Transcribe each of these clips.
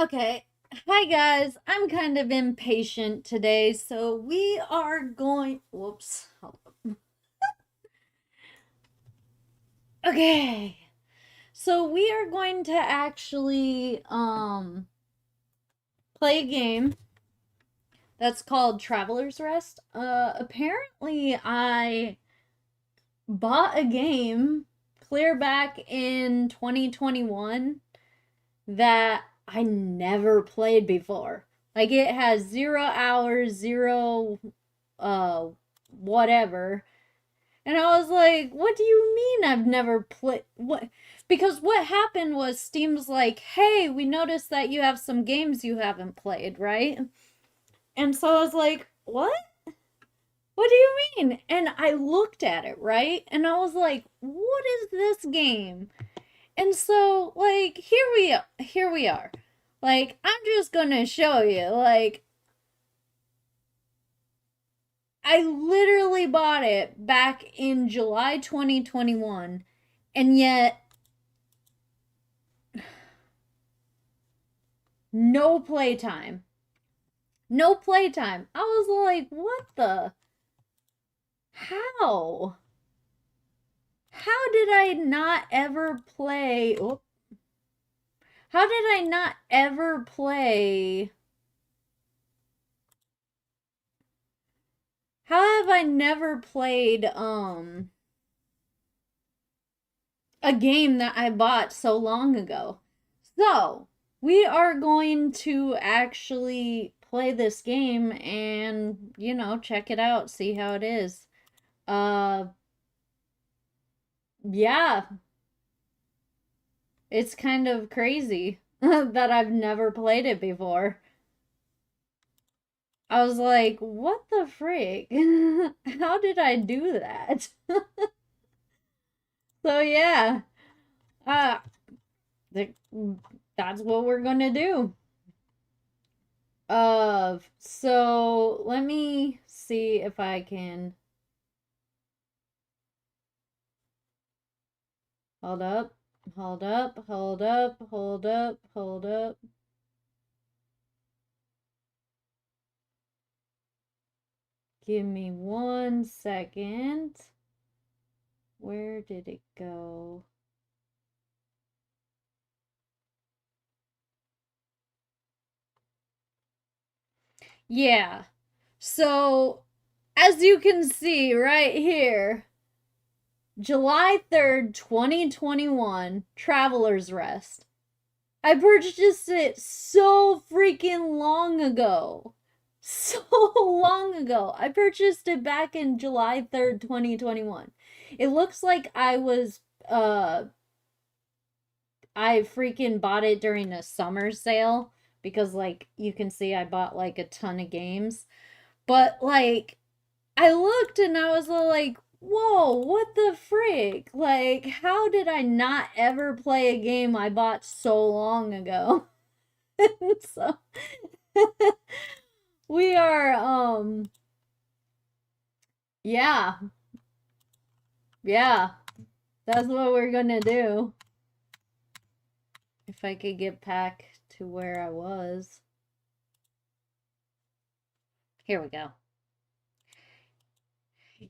Okay. Hi guys. I'm kind of impatient today, so we are going whoops. Hold up. Okay. So we are going to actually play a game that's called Traveler's Rest. Apparently I bought a game clear back in 2021 that I never played before. Like it has 0 hours, zero whatever. And I was like, what do you mean I've never played what because what happened was Steam's like, "Hey, we noticed that you have some games you haven't played, right?" And so I was like, "What? What do you mean?" And I looked at it, right? And I was like, "What is this game?" And so like here we are. Like I'm just going to show you like I literally bought it back in July 2021, and yet no playtime. No playtime. I was like, what the? How? How did I not ever play? Oh, how did I not ever play? How have I never played a game that I bought so long ago? So, we are going to actually play this game and, check it out, see how it is. Uh, yeah, it's kind of crazy that I've never played it before. I was like, what the frick? How did I do that? So, yeah, uh, that's what we're gonna do. So let me see if I can. Hold up, hold up, hold up, hold up, hold up. Give me 1 second. Where did it go? Yeah. So, as you can see right here, July 3rd, 2021, Traveler's Rest. I purchased it so freaking long ago. So long ago. I purchased it back in July 3rd, 2021. It looks like I freaking bought it during a summer sale because like you can see I bought like a ton of games. But like I looked and I was like, "Whoa, what the frick? Like how did I not ever play a game I bought so long ago?" So we are yeah, yeah. That's what we're gonna do. If I could get back to where I was. Here we go.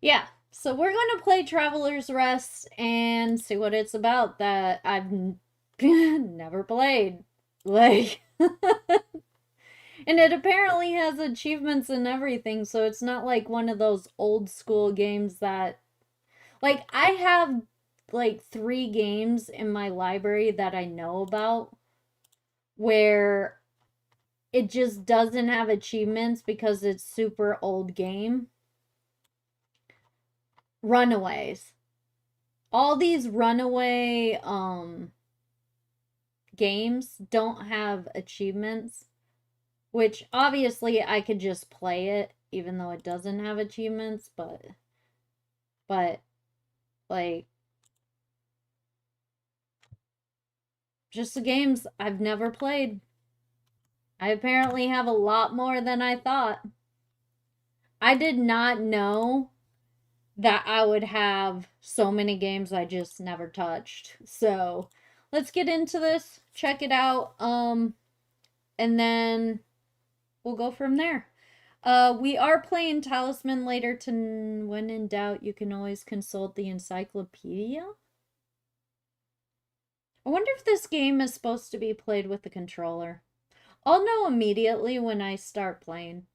Yeah. So we're going to play Traveler's Rest and see what it's about that I've never played. Like and it apparently has achievements and everything, so it's not like one of those old school games that like I have like 3 games in my library that I know about where it just doesn't have achievements because it's super old game. Runaways. All these runaway games don't have achievements, which obviously I could just play it even though it doesn't have achievements, but like just the games I've never played. I apparently have a lot more than I thought. I did not know that I would have so many games I just never touched. So, let's get into this. Check it out. and then we'll go from there. We are playing Talisman later when in doubt, you can always consult the encyclopedia. I wonder if this game is supposed to be played with the controller. I'll know immediately when I start playing.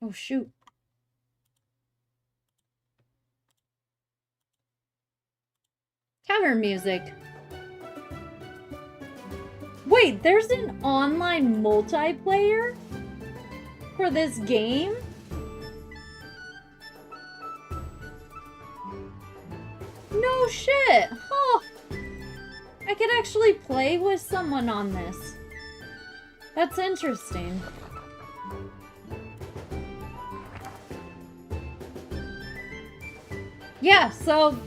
Oh, shoot. Tavern music. Wait, there's an online multiplayer for this game? No shit! Huh. I could actually play with someone on this. That's interesting. Yeah, so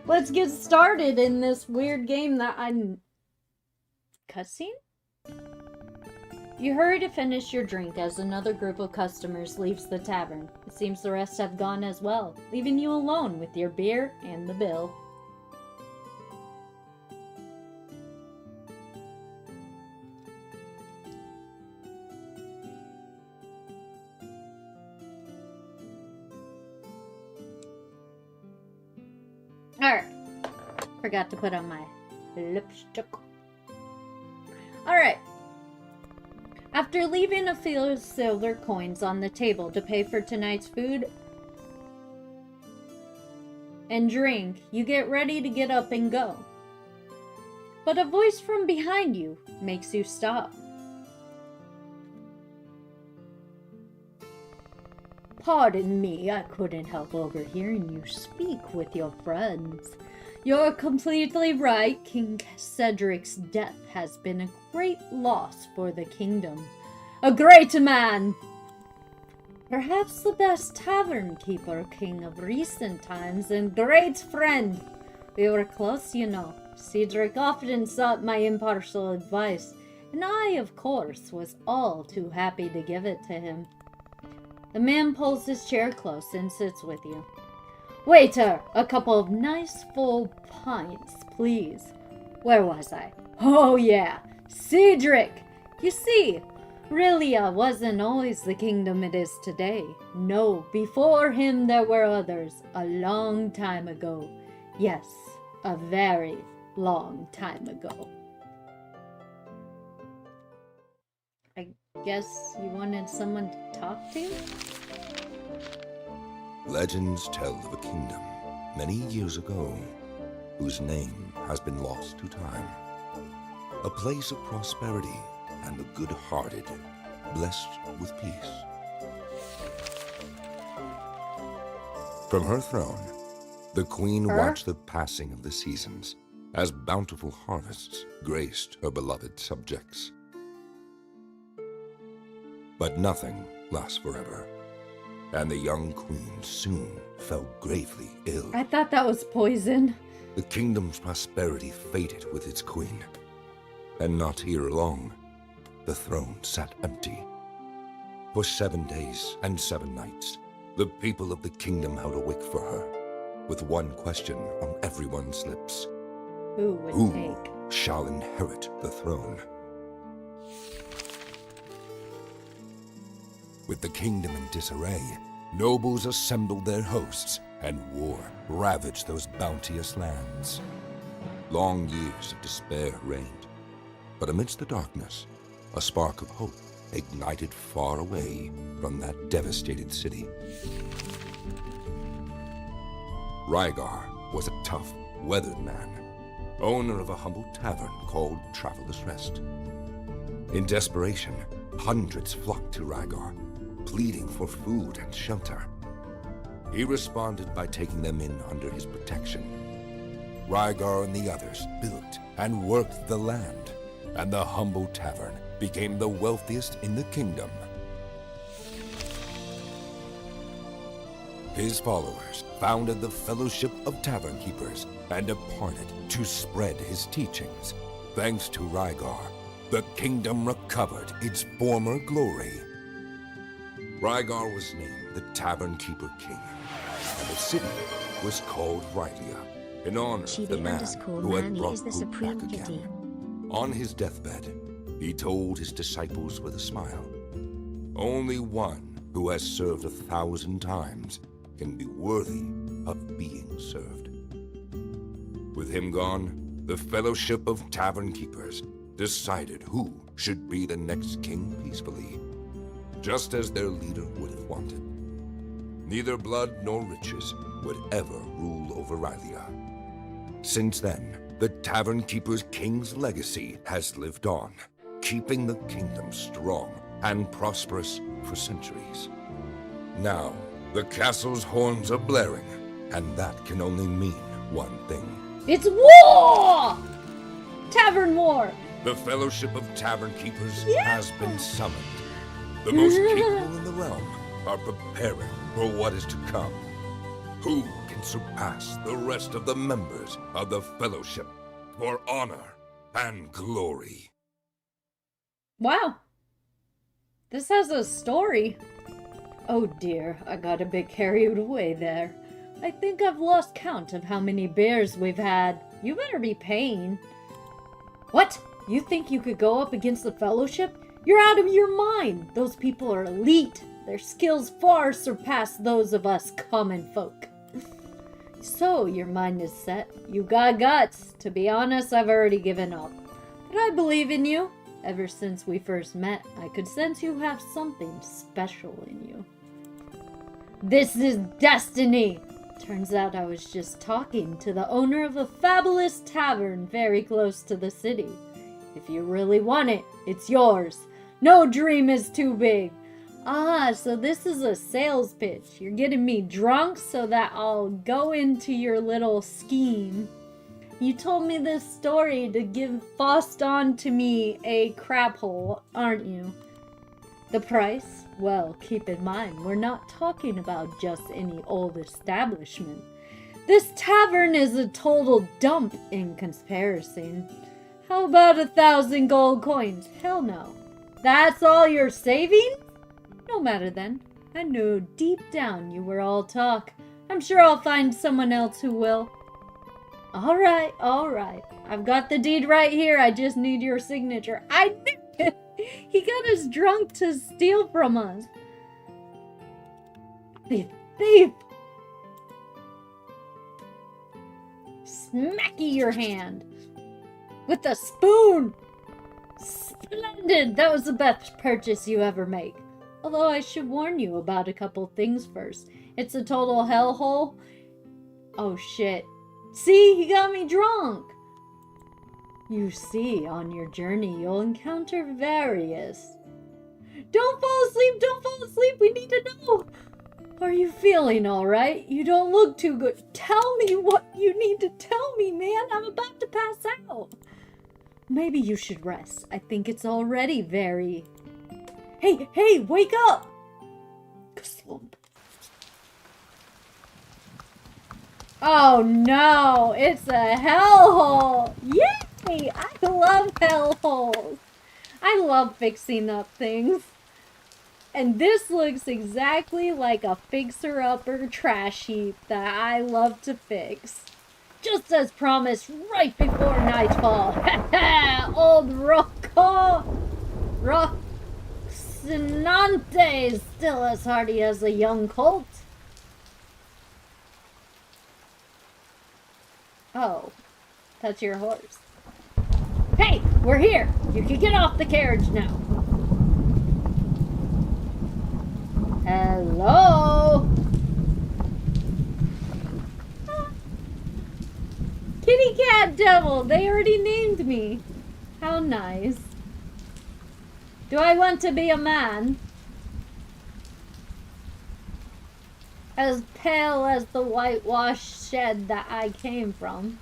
let's get started in this weird game that I'm... Cutscene? You hurry to finish your drink as another group of customers leaves the tavern. It seems the rest have gone as well, leaving you alone with your beer and the bill. Alright. Forgot to put on my lipstick. Alright. After leaving a few silver coins on the table to pay for tonight's food and drink, you get ready to get up and go. But a voice from behind you makes you stop. Pardon me, I couldn't help overhearing you speak with your friends. You're completely right. King Cedric's death has been a great loss for the kingdom. A great man! Perhaps the best tavern keeper king of recent times and great friend. We were close, you know. Cedric often sought my impartial advice, and I, of course, was all too happy to give it to him. The man pulls his chair close and sits with you. Waiter, a couple of nice full pints, please. Where was I? Oh yeah, Cedric! You see, Rhylia wasn't always the kingdom it is today. No, before him there were others, a long time ago. Yes, a very long time ago. I guess you wanted someone to talk to? Legends tell of a kingdom many years ago whose name has been lost to time. A place of prosperity and the good-hearted, blessed with peace. From her throne, the queen watched the passing of the seasons as bountiful harvests graced her beloved subjects. But nothing lasts forever, and the young queen soon fell gravely ill. I thought that was poison. The kingdom's prosperity faded with its queen, and not here long. The throne sat empty. For 7 days and 7 nights, the people of the kingdom held a wake for her, with one question on everyone's lips. Who would take? Shall inherit the throne? With the kingdom in disarray, nobles assembled their hosts, and war ravaged those bounteous lands. Long years of despair reigned, but amidst the darkness, a spark of hope ignited far away from that devastated city. Rygar was a tough, weathered man, owner of a humble tavern called Traveler's Rest. In desperation, hundreds flocked to Rygar, pleading for food and shelter. He responded by taking them in under his protection. Rygar and the others built and worked the land, and the humble tavern became the wealthiest in the kingdom. His followers founded the Fellowship of Tavern Keepers and departed to spread his teachings. Thanks to Rygar, the kingdom recovered its former glory. Rygar was named the Tavern Keeper King, and the city was called Rhylia, in honor of the man who had brought hope back again. On his deathbed, he told his disciples with a smile, "Only one who has served 1,000 times can be worthy of being served." With him gone, the Fellowship of Tavern Keepers decided who should be the next king peacefully, just as their leader would have wanted. Neither blood nor riches would ever rule over Rylea. Since then, the Tavern Keeper's king's legacy has lived on, keeping the kingdom strong and prosperous for centuries. Now, the castle's horns are blaring, and that can only mean one thing. It's war! Tavern war! The Fellowship of Tavern Keepers has been summoned. The most capable in the realm are preparing for what is to come. Who can surpass the rest of the members of the Fellowship for honor and glory? Wow. This has a story. Oh dear, I got a bit carried away there. I think I've lost count of how many bears we've had. You better be paying. What? You think you could go up against the Fellowship? You're out of your mind! Those people are elite. Their skills far surpass those of us common folk. So, your mind is set. You got guts. To be honest, I've already given up. But I believe in you. Ever since we first met, I could sense you have something special in you. This is destiny! Turns out I was just talking to the owner of a fabulous tavern very close to the city. If you really want it, it's yours. No dream is too big. Ah, so this is a sales pitch. You're getting me drunk so that I'll go into your little scheme. You told me this story to give Faust on to me a crap hole, aren't you? The price? Well, keep in mind, we're not talking about just any old establishment. This tavern is a total dump in comparison. How about 1,000 gold coins? Hell no. That's all you're saving? No matter then. I knew deep down you were all talk. I'm sure I'll find someone else who will. Alright. I've got the deed right here. I just need your signature. I knew it! He got us drunk to steal from us. Thief! Smacky your hand. With a spoon! Splendid! That was the best purchase you ever make. Although I should warn you about a couple things first. It's a total hellhole. Oh shit. See, he got me drunk. You see, on your journey you'll encounter various... Don't fall asleep, we need to know! Are you feeling alright? You don't look too good. Tell me what you need to tell me, man. I'm about to pass out. Maybe you should rest. I think it's already very... Hey, wake up! Slump. Oh no, it's a hellhole! Yay! I love hellholes! I love fixing up things. And this looks exactly like a fixer-upper trash heap that I love to fix. Just as promised right before nightfall. Ha ha! Old Rocco! Rocinante is still as hardy as a young colt. Oh, that's your horse. Hey, we're here! You can get off the carriage now. Hello? Kitty Cat Devil, they already named me. How nice. Do I want to be a man? As pale as the whitewashed shed that I came from.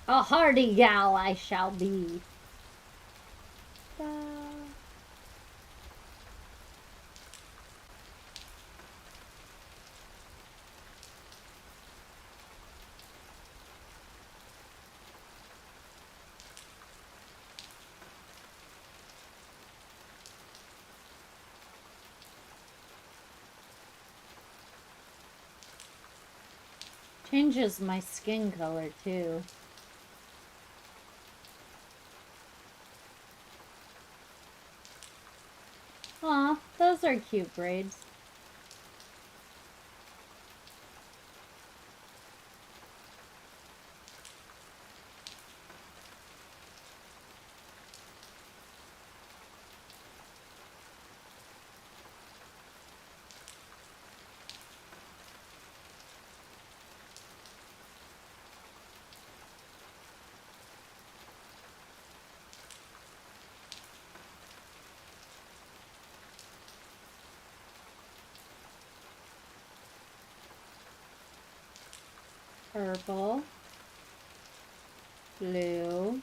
A hardy gal I shall be. Changes my skin color too. Aw, those are cute braids. Purple. Blue.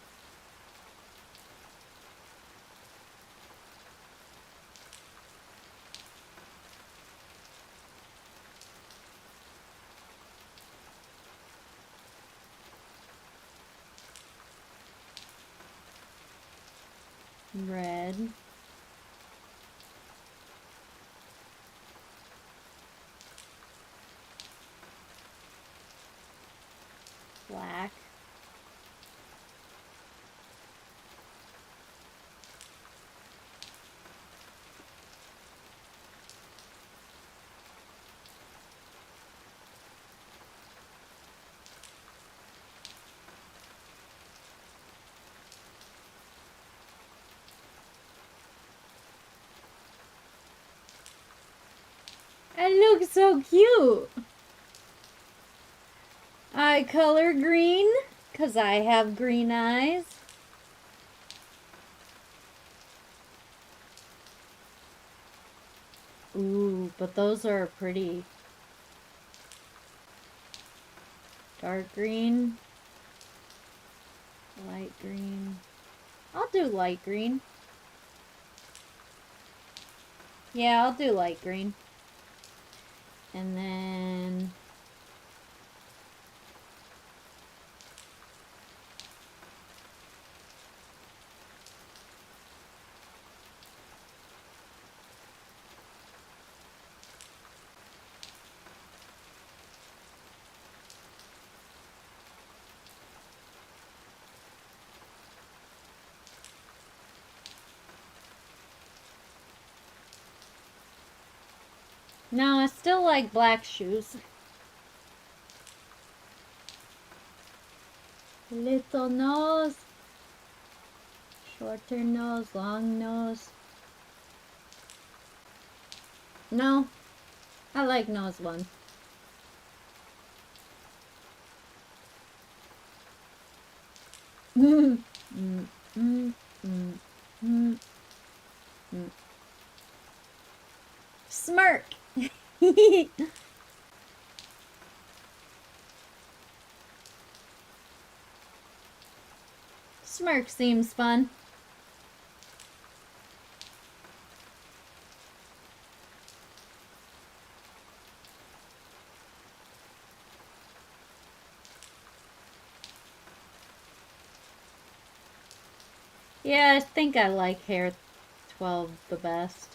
Red. Black. It looks so cute. I color green because I have green eyes. Ooh, but those are pretty. Dark green. Light green. I'll do light green. Yeah, I'll do light green. And then... No, I still like black shoes. Little nose. Shorter nose, long nose. No, I like nose one. Smirk. Smirk seems fun. Yeah, I think I like hair 12 the best.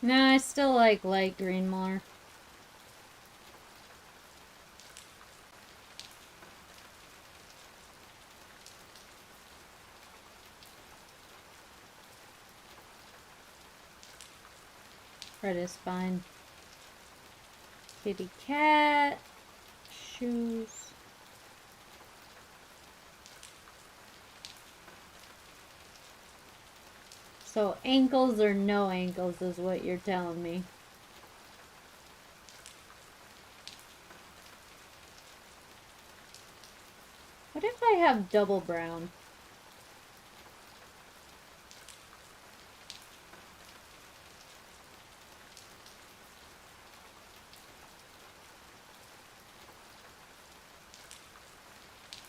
No, I still like light green more. Red is fine. Kitty cat. shoes. So ankles or no ankles is what you're telling me. What if I have double brown?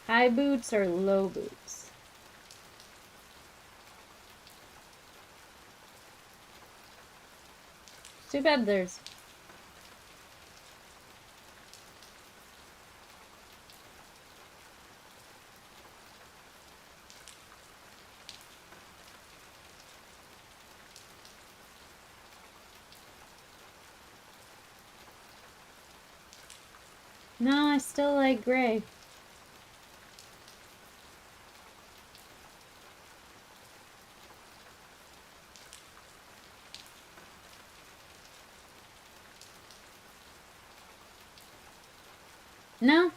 High boots or low boots? Too bad there's... No, I still like gray. No,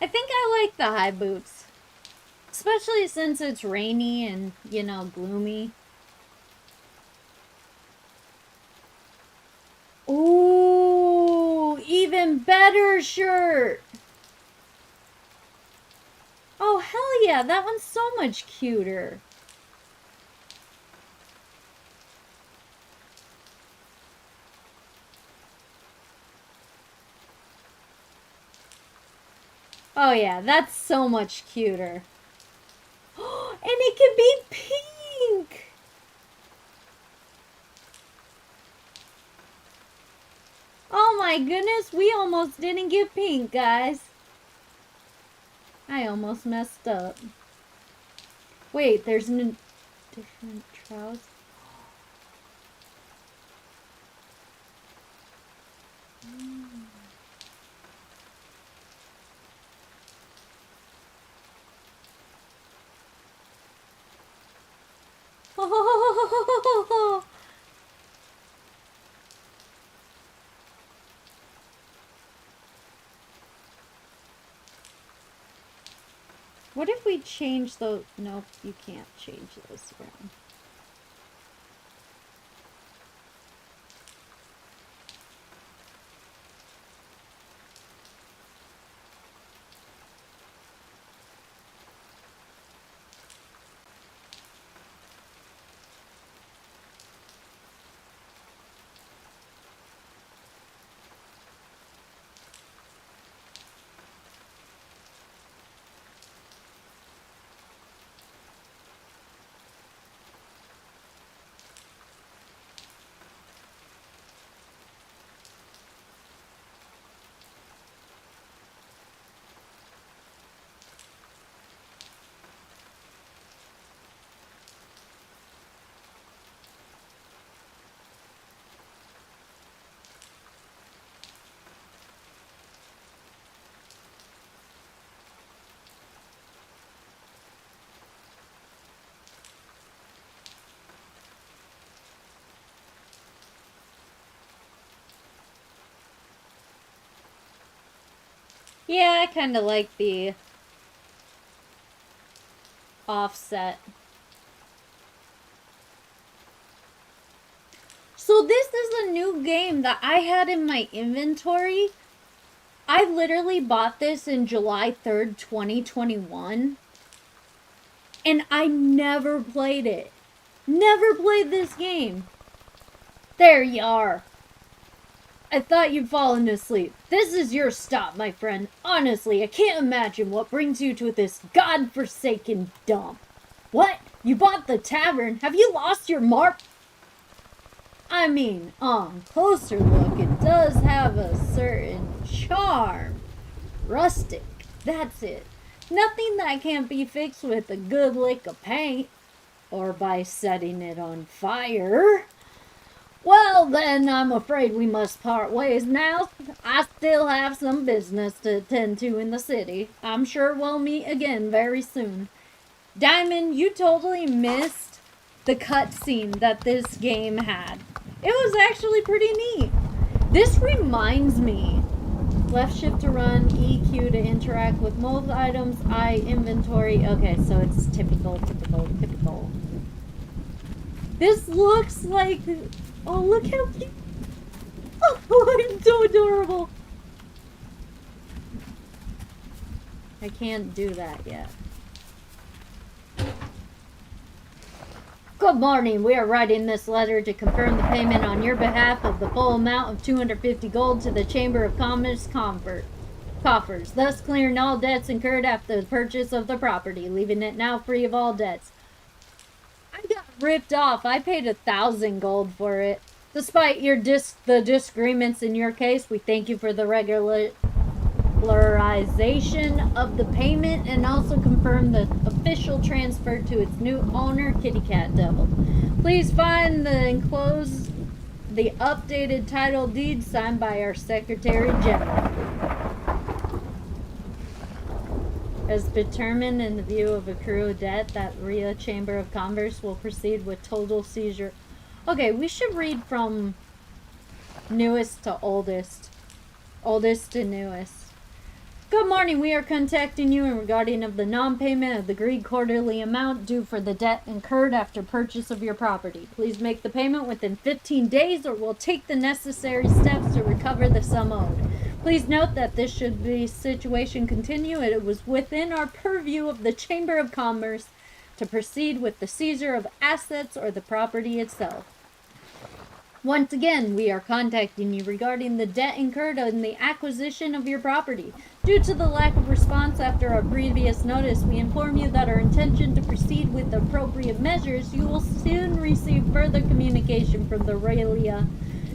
I think I like the high boots. Especially since it's rainy and, you know, gloomy. Ooh, even better shirt. Oh, hell yeah, that one's so much cuter. Oh yeah, that's so much cuter. And it can be pink! Oh my goodness, we almost didn't get pink, guys. I almost messed up. Wait, there's different trousers. Oh. What if we change the... Nope, you can't change this around. Yeah, I kind of like the offset. So this is a new game that I had in my inventory. I literally bought this in July 3rd, 2021. And I never played it. Never played this game. There you are. I thought you'd fallen asleep. This is your stop, my friend. Honestly, I can't imagine what brings you to this godforsaken dump. What? You bought the tavern? Have you lost your mark? I mean, on closer look, it does have a certain charm. Rustic, that's it. Nothing that can't be fixed with a good lick of paint. Or by setting it on fire. Well, then, I'm afraid we must part ways now. I still have some business to attend to in the city. I'm sure we'll meet again very soon. Diamond, you totally missed the cutscene that this game had. It was actually pretty neat. This reminds me Left shift to run, EQ to interact with most items, I inventory. Okay, so it's typical. This looks like... Oh, look how cute. Oh, I'm so adorable. I can't do that yet. Good morning. We are writing this letter to confirm the payment on your behalf of the full amount of 250 gold to the Chamber of Commerce coffers, thus clearing all debts incurred after the purchase of the property, leaving it now free of all debts. I got ripped off. I paid 1,000 gold for it. Despite the disagreements in your case, we thank you for the regularization of the payment and also confirm the official transfer to its new owner, Kitty Cat Devil. Please find the enclosed the updated title deed signed by our Secretary General. As determined in the view of accrued debt, that Ria Chamber of Commerce will proceed with total seizure. Okay, we should read from newest to oldest. Oldest to newest. Good morning. We are contacting you in regarding of the non-payment of the agreed quarterly amount due for the debt incurred after purchase of your property. Please make the payment within 15 days or we'll take the necessary steps to recover the sum owed. Please note that this should the situation continue, it was within our purview of the Chamber of Commerce to proceed with the seizure of assets or the property itself. Once again, we are contacting you regarding the debt incurred in the acquisition of your property. Due to the lack of response after our previous notice, we inform you that our intention to proceed with the appropriate measures. You will soon receive further communication from the Ria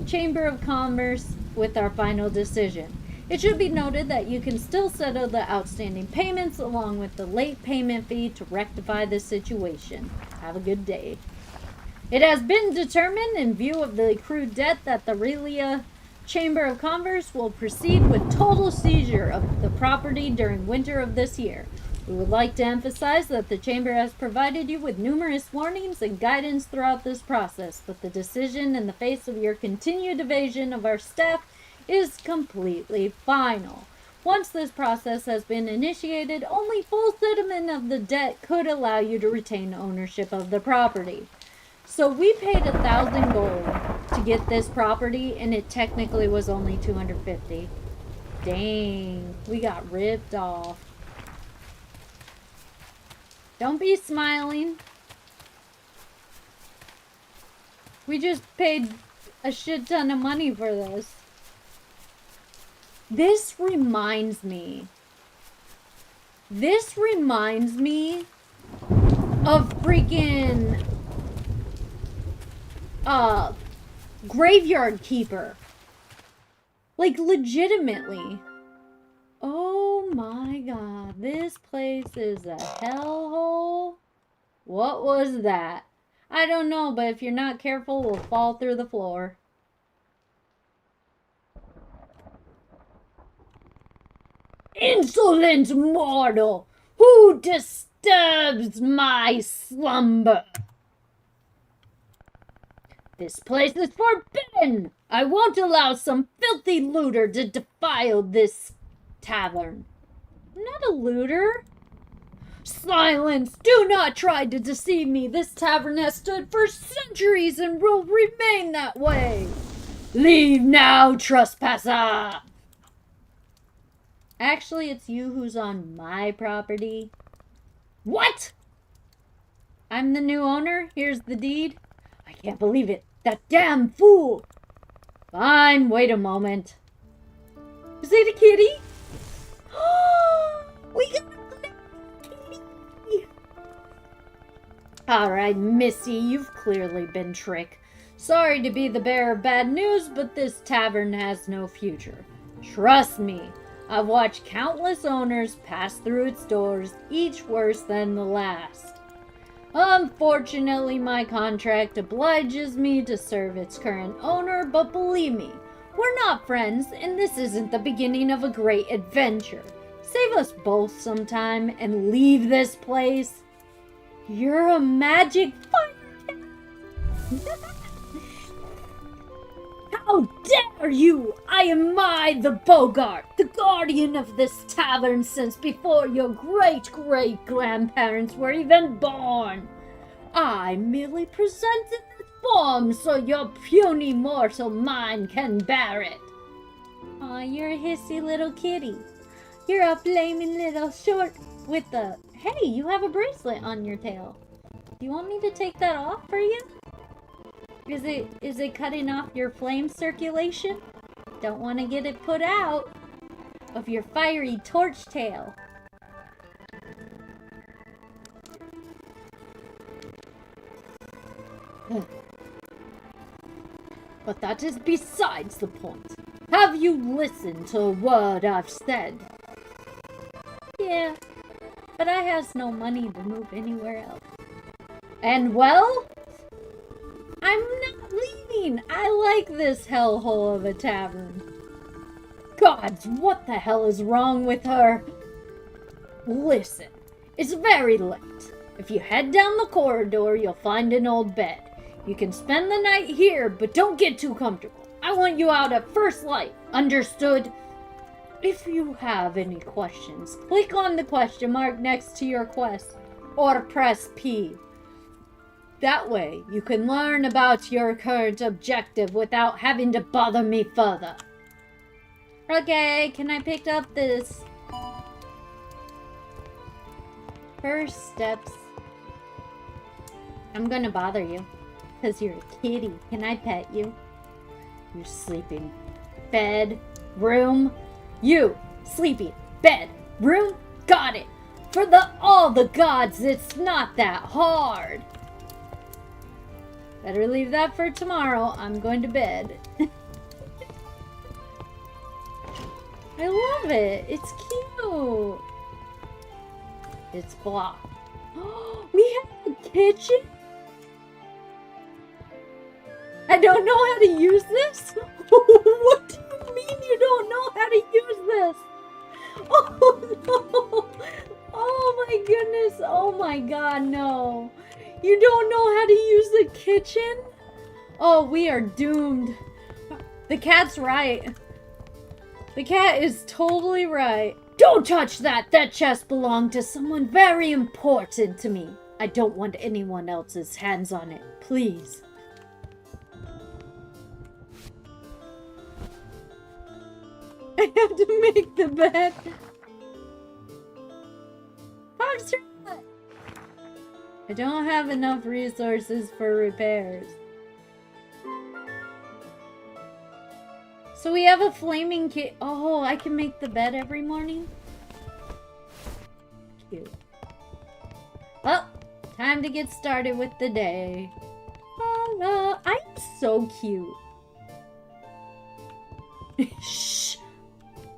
Chamber of Commerce with our final decision. It should be noted that you can still settle the outstanding payments along with the late payment fee to rectify this situation. Have a good day. It has been determined in view of the accrued debt that the Ria Chamber of Commerce will proceed with total seizure of the property during winter of this year. We would like to emphasize that the Chamber has provided you with numerous warnings and guidance throughout this process, but the decision in the face of your continued evasion of our staff is completely final. Once this process has been initiated, only full settlement of the debt could allow you to retain ownership of the property. So we paid 1,000 gold to get this property, and it technically was only 250. Dang, we got ripped off. Don't be smiling. We just paid a shit ton of money for this. This reminds me of freaking Graveyard Keeper. Like, legitimately. Oh my god, this place is a hellhole. What was that? I don't know, but if you're not careful, we'll fall through the floor. Insolent mortal! Who disturbs my slumber? This place is forbidden! I won't allow some filthy looter to defile this tavern. I'm not a looter. Silence! Do not try to deceive me. This tavern has stood for centuries and will remain that way. Leave now, trespasser! Actually, it's you who's on my property. What? I'm the new owner. Here's the deed. I can't believe it. That damn fool. Fine, wait a moment. Is it a kitty? We got a kitty. Alright, Missy, you've clearly been tricked. Sorry to be the bearer of bad news, but this tavern has no future. Trust me. I've watched countless owners pass through its doors, each worse than the last. Unfortunately, my contract obliges me to serve its current owner, but believe me, we're not friends, and this isn't the beginning of a great adventure. Save us both some time and leave this place. You're a magic fire cat. How How dare you! I am the Bogart, the guardian of this tavern since before your great-great-grandparents were even born. I merely presented the form so your puny mortal mind can bear it. Aw, you're a hissy little kitty. You're a flaming little short with the... Hey, you have a bracelet on your tail. Do you want me to take that off for you? Is it cutting off your flame circulation? Don't want to get it put out of your fiery torch tail. But that is besides the point. Have you listened to a word I've said? Yeah, but I has no money to move anywhere else. And well, I'm not leaving. I like this hellhole of a tavern. Gods, what the hell is wrong with her? Listen, it's very late. If you head down the corridor, you'll find an old bed. You can spend the night here, but don't get too comfortable. I want you out at first light. Understood? If you have any questions, click on the question mark next to your quest, or press P. That way, you can learn about your current objective without having to bother me further. Okay, can I pick up this? First steps. I'm gonna bother you, because you're a kitty. Can I pet you? You're sleeping. Bed, room. You, sleeping, bed, room, got it. For all the gods, it's not that hard. Better leave that for tomorrow. I'm going to bed. I love it. It's cute. It's blocked. We have a kitchen? I don't know how to use this? What do you mean you don't know how to use this? Oh no! Oh my goodness! Oh my god, no! You don't know how to use the kitchen? Oh, we are doomed. The cat's right. The cat is totally right. Don't touch that! That chest belonged to someone very important to me. I don't want anyone else's hands on it. Please. I have to make the bed. Foxtrot! I don't have enough resources for repairs. So we have a flaming kit. Oh, I can make the bed every morning? Cute. Well, time to get started with the day. Hello. I'm so cute. Shh.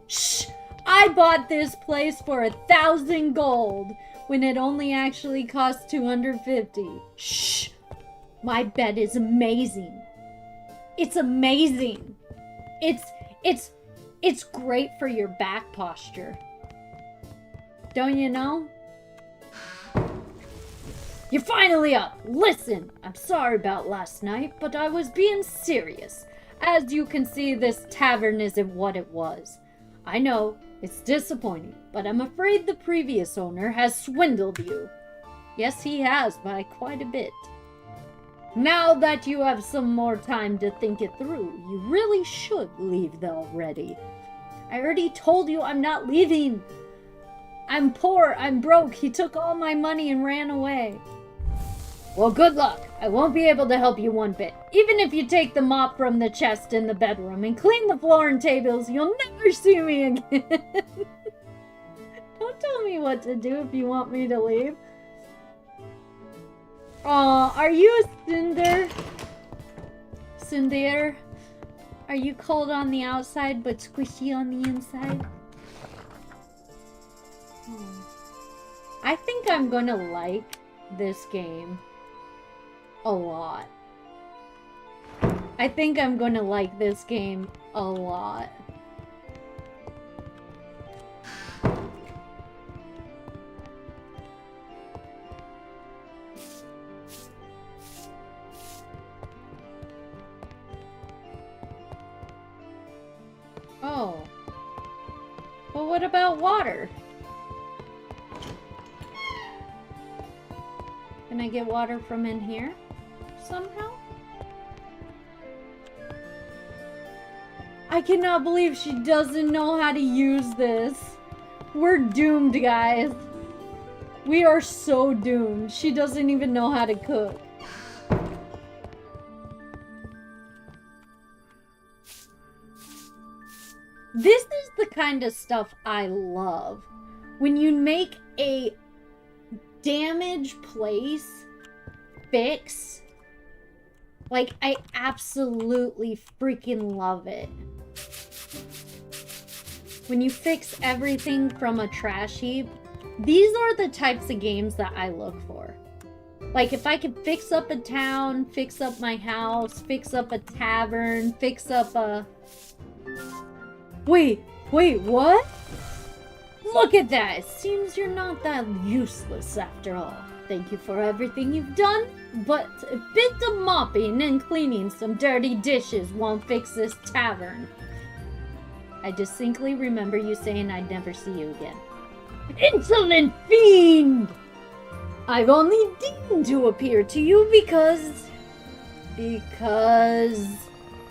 Shh! I bought this place for 1,000 gold when it only actually cost 250. Shh! My bed is amazing. It's amazing. It's great for your back posture. Don't you know? You're finally up. Listen, I'm sorry about last night, but I was being serious. As you can see, this tavern isn't what it was. I know, it's disappointing, but I'm afraid the previous owner has swindled you. Yes, he has, by quite a bit. Now that you have some more time to think it through, you really should leave already. I already told you I'm not leaving. I'm poor, I'm broke, he took all my money and ran away. Well, good luck. I won't be able to help you one bit. Even if you take the mop from the chest in the bedroom and clean the floor and tables, you'll never see me again. Don't tell me what to do if you want me to leave. Aw, are you a Cinder? Cinder? Are you cold on the outside but squishy on the inside? I think I'm gonna like this game a lot. I think I'm gonna like this game a lot. What about water? Can I get water from in here somehow? I cannot believe she doesn't know how to use this. We're doomed, guys. We are so doomed. She doesn't even know how to cook. This is the kind of stuff I love. When you make a damaged place fix. Like, I absolutely freaking love it. When you fix everything from a trash heap, these are the types of games that I look for. Like, if I could fix up a town, fix up my house, fix up a tavern, fix up a... Wait, what? Look at that! It seems you're not that useless after all. Thank you for everything you've done, but a bit of mopping and cleaning some dirty dishes won't fix this tavern. I distinctly remember you saying I'd never see you again. Insolent fiend! I've only deigned to appear to you because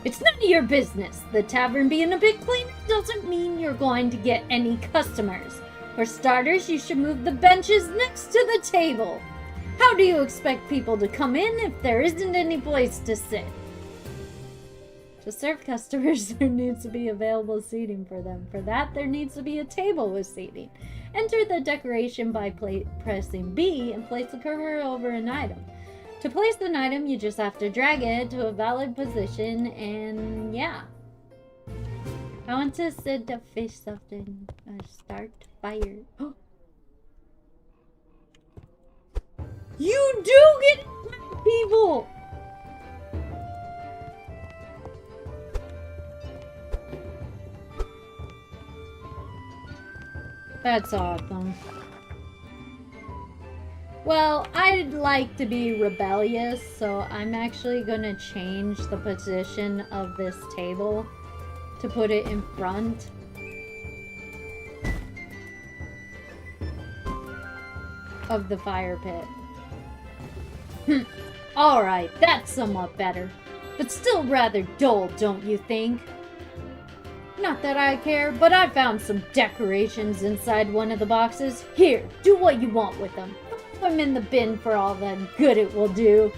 it's none of your business. The tavern being a bit cleaner doesn't mean you're going to get any customers. For starters, you should move the benches next to the table. How do you expect people to come in if there isn't any place to sit? To serve customers, there needs to be available seating for them. For that, there needs to be a table with seating. Enter the decoration by pressing B and place the cursor over an item. To place an item, you just have to drag it to a valid position, and yeah. I want to set the fish something. Start fire. You do get people! That's awesome. Well, I'd like to be rebellious, so I'm actually gonna change the position of this table to put it in front. Of the fire pit. Alright, that's somewhat better. But still rather dull, don't you think? Not that I care, but I found some decorations inside one of the boxes. Here, do what you want with them. Throw them in the bin for all the good it will do.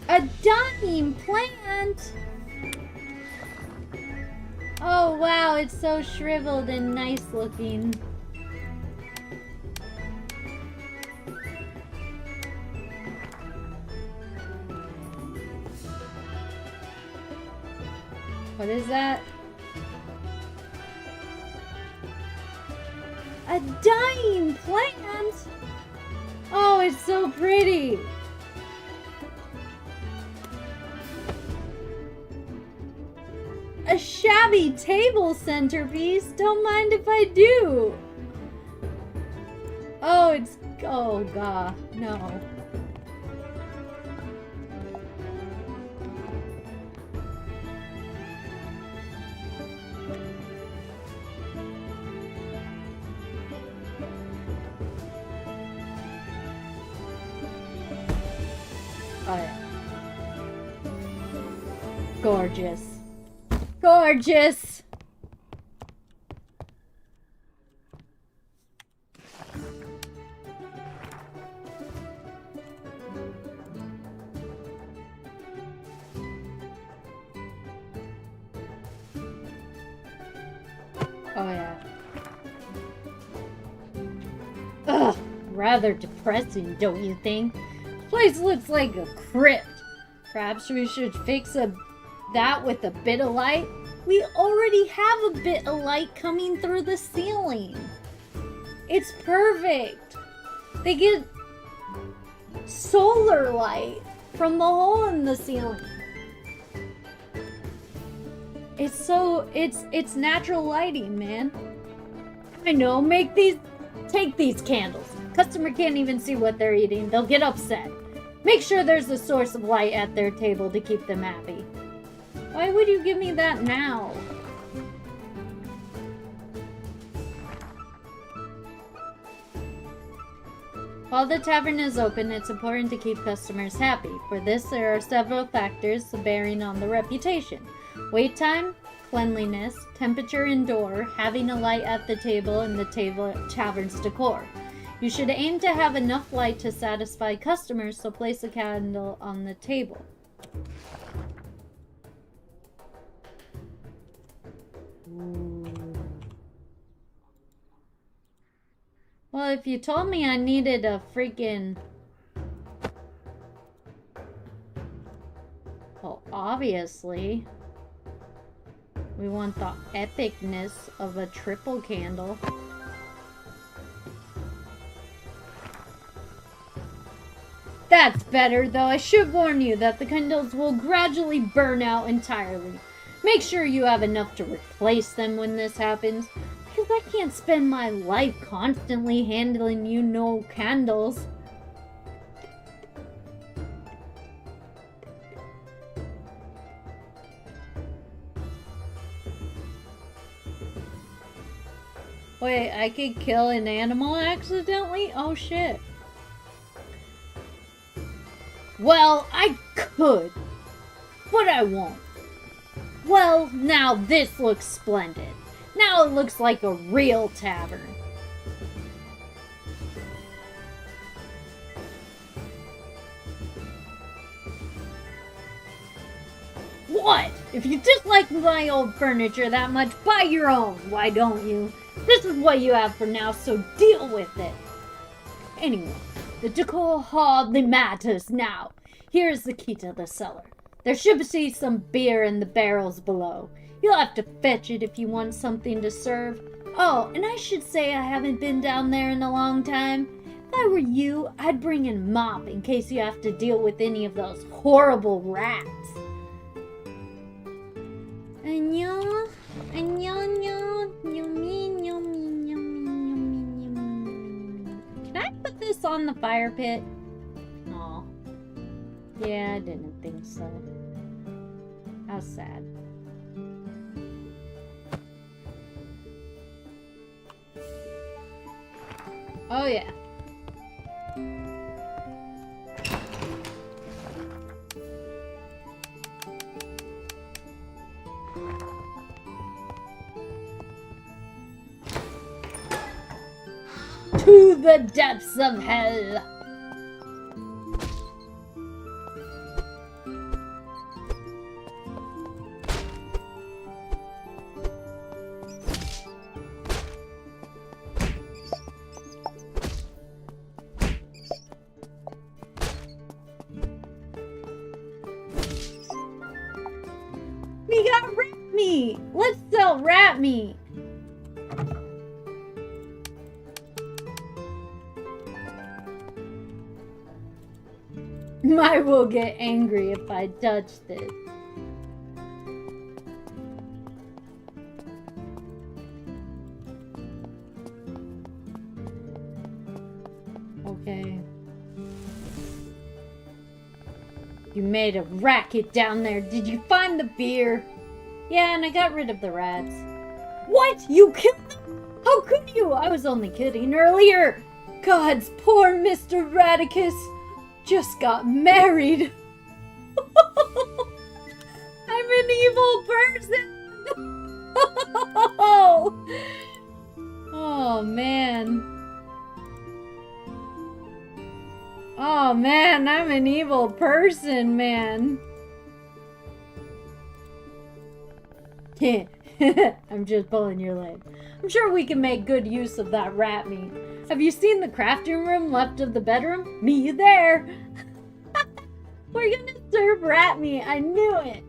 A dying plant! Oh wow, it's so shriveled and nice looking. What is that? A dying plant? Oh, it's so pretty. A shabby table centerpiece? Don't mind if I do. Oh, it's... Oh, God. No. Oh, yeah. Gorgeous. Gorgeous! Oh, yeah. Ugh, rather depressing, don't you think? This place looks like a crypt. Perhaps we should fix that with a bit of light? We already have a bit of light coming through the ceiling. It's perfect. They get solar light from the hole in the ceiling. It's natural lighting, man. I know, take these candles. Customer can't even see what they're eating. They'll get upset. Make sure there's a source of light at their table to keep them happy. Why would you give me that now? While the tavern is open, it's important to keep customers happy. For this, there are several factors bearing on the reputation. Wait time, cleanliness, temperature indoor, having a light at the table, and the tavern's decor. You should aim to have enough light to satisfy customers, so place a candle on the table. Well, if you told me I needed a freaking... Well, obviously, we want the epicness of a triple candle. That's better, though. I should warn you that the candles will gradually burn out entirely. Make sure you have enough to replace them when this happens. Because I can't spend my life constantly handling you no candles. Wait, I could kill an animal accidentally? Oh shit. Well, I could, but I won't. Well, now this looks splendid. Now it looks like a real tavern. What? If you dislike my old furniture that much, buy your own. Why don't you? This is what you have for now, so deal with it. Anyway, the decor hardly matters now. Here's the key to the cellar. There should be some beer in the barrels below. You'll have to fetch it if you want something to serve. Oh, and I should say I haven't been down there in a long time. If I were you, I'd bring in a mop in case you have to deal with any of those horrible rats. Annyeong, annyeong, yummy, yummy, yummy, yummy, yummy. Can I put this on the fire pit? Aw. Yeah, I didn't think so. How sad. Oh yeah. To the depths of hell. We got rat meat! Let's sell rat meat! I will get angry if I touch this. Okay. You made a racket down there. Did you find the beer? Yeah, and I got rid of the rats. What? You killed them? How could you? I was only kidding earlier. God's poor Mr. Radicus just got married. I'm an evil person. Oh man. Oh man, I'm an evil person, man. I'm just pulling your leg. I'm sure we can make good use of that rat meat. Have you seen the crafting room left of the bedroom? Meet you there. We're gonna serve rat meat. I knew it.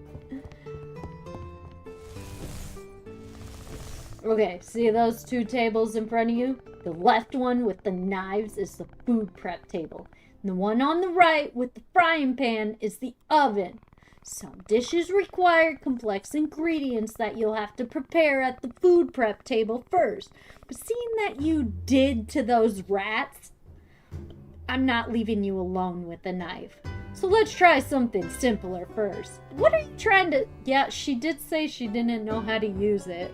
Okay, see those two tables in front of you? The left one with the knives is the food prep table. And the one on the right with the frying pan is the oven. Some dishes require complex ingredients that you'll have to prepare at the food prep table first. But seeing that you did to those rats, I'm not leaving you alone with a knife. So let's try something simpler first. What are you trying to... Yeah, she did say she didn't know how to use it.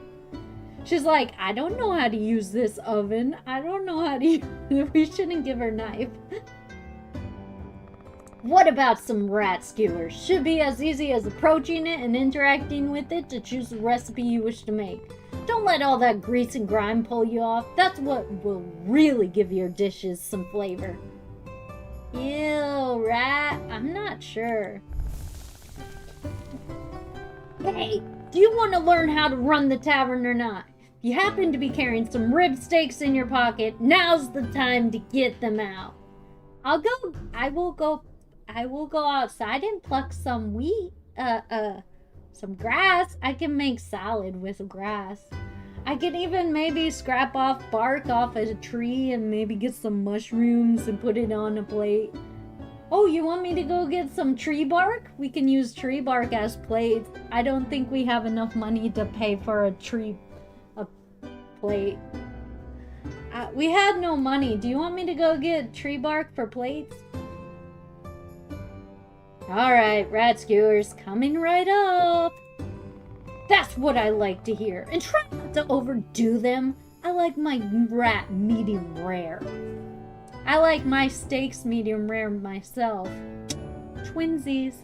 She's like, I don't know how to use this oven. I don't know how to We shouldn't give her knife. What about some rat skewers? Should be as easy as approaching it and interacting with it to choose the recipe you wish to make. Don't let all that grease and grime pull you off. That's what will really give your dishes some flavor. Ew, rat? I'm not sure. Hey, do you want to learn how to run the tavern or not? If you happen to be carrying some rib steaks in your pocket, now's the time to get them out. I will go outside and pluck some wheat, some grass. I can make salad with grass. I can even maybe scrap off bark off a tree and maybe get some mushrooms and put it on a plate. Oh, you want me to go get some tree bark? We can use tree bark as plates. I don't think we have enough money to pay for a plate. We had no money. Do you want me to go get tree bark for plates? Alright, rat skewers, coming right up. That's what I like to hear. And try not to overdo them. I like my rat medium rare. I like my steaks medium rare myself. Twinsies.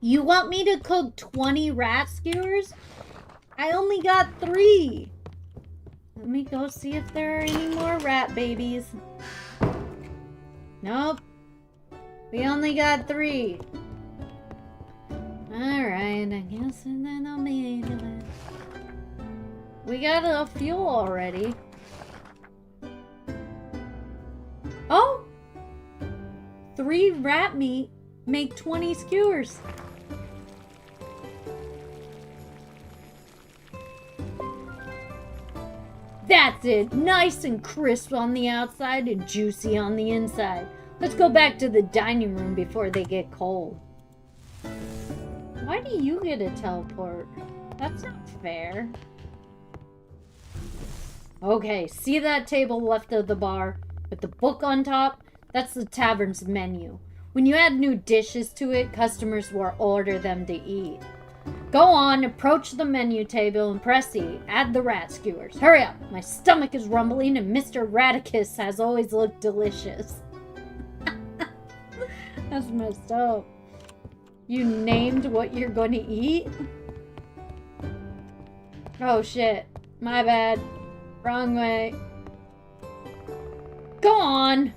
You want me to cook 20 rat skewers? I only got 3. Let me go see if there are any more rat babies. Nope. We only got 3. Alright, I guess then I'll be able to. We got a fuel already. Oh! 3 rat meat make 20 skewers. That's it. Nice and crisp on the outside and juicy on the inside. Let's go back to the dining room before they get cold. Why do you get a teleport? That's not fair. Okay, see that table left of the bar with the book on top? That's the tavern's menu. When you add new dishes to it, customers will order them to eat. Go on, approach the menu table and press E. Add the rat skewers. Hurry up, my stomach is rumbling and Mr. Raticus has always looked delicious. That's messed up. You named what you're going to eat? Oh shit, my bad. Wrong way. Go on!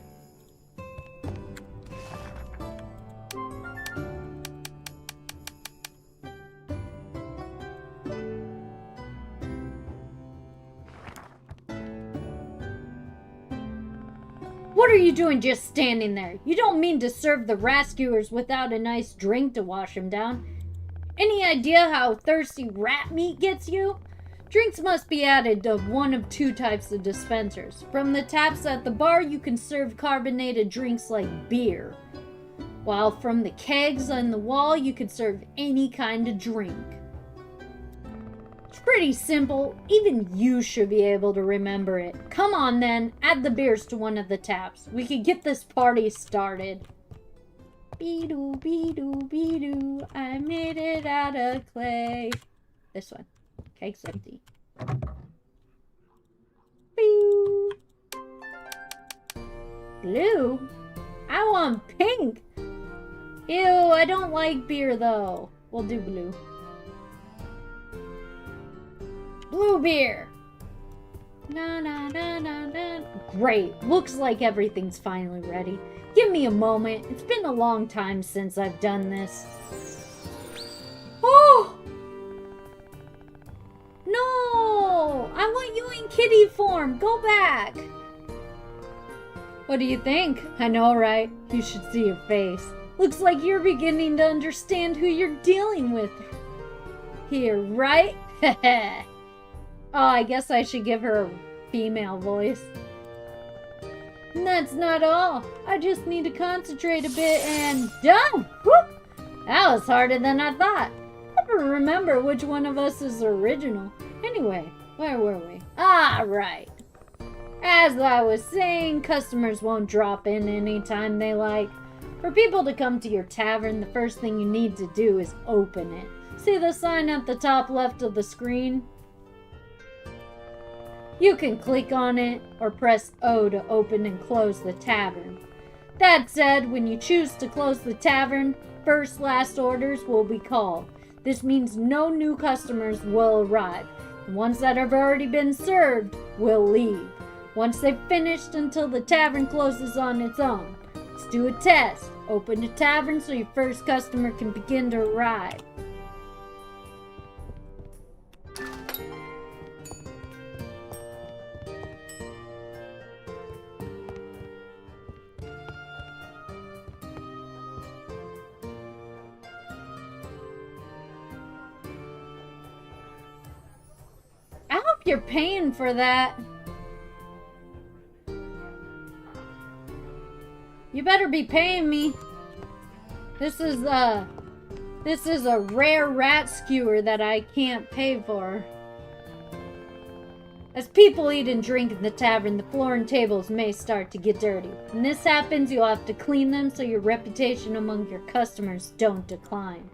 What are you doing just standing there? You don't mean to serve the rat skewers without a nice drink to wash them down. Any idea how thirsty rat meat gets you? Drinks must be added to one of 2 types of dispensers. From the taps at the bar, you can serve carbonated drinks like beer. While from the kegs on the wall, you can serve any kind of drink. It's pretty simple. Even you should be able to remember it. Come on then, add the beers to one of the taps. We can get this party started. Be-doo, be-doo, be-doo, I made it out of clay. This one. Cake's empty. Boo. Blue? I want pink. Ew, I don't like beer though. We'll do blue. Blue beer. Na na na na na. Great. Looks like everything's finally ready. Give me a moment. It's been a long time since I've done this. Oh! No! I want you in kitty form. Go back. What do you think? I know, right? You should see your face. Looks like you're beginning to understand who you're dealing with here, right? Oh, I guess I should give her a female voice. And that's not all. I just need to concentrate a bit and done! Whoop! That was harder than I thought. Never remember which one of us is the original. Anyway, where were we? Ah, right. As I was saying, customers won't drop in anytime they like. For people to come to your tavern, the first thing you need to do is open it. See the sign at the top left of the screen? You can click on it or press O to open and close the tavern. That said, when you choose to close the tavern, first last orders will be called. This means no new customers will arrive. The ones that have already been served will leave. Once they've finished until the tavern closes on its own. Let's do a test. Open the tavern so your first customer can begin to arrive. I hope you're paying for that. You better be paying me. This is a rare rat skewer that I can't pay for. As people eat and drink in the tavern, the floor and tables may start to get dirty. When this happens, you'll have to clean them so your reputation among your customers don't decline.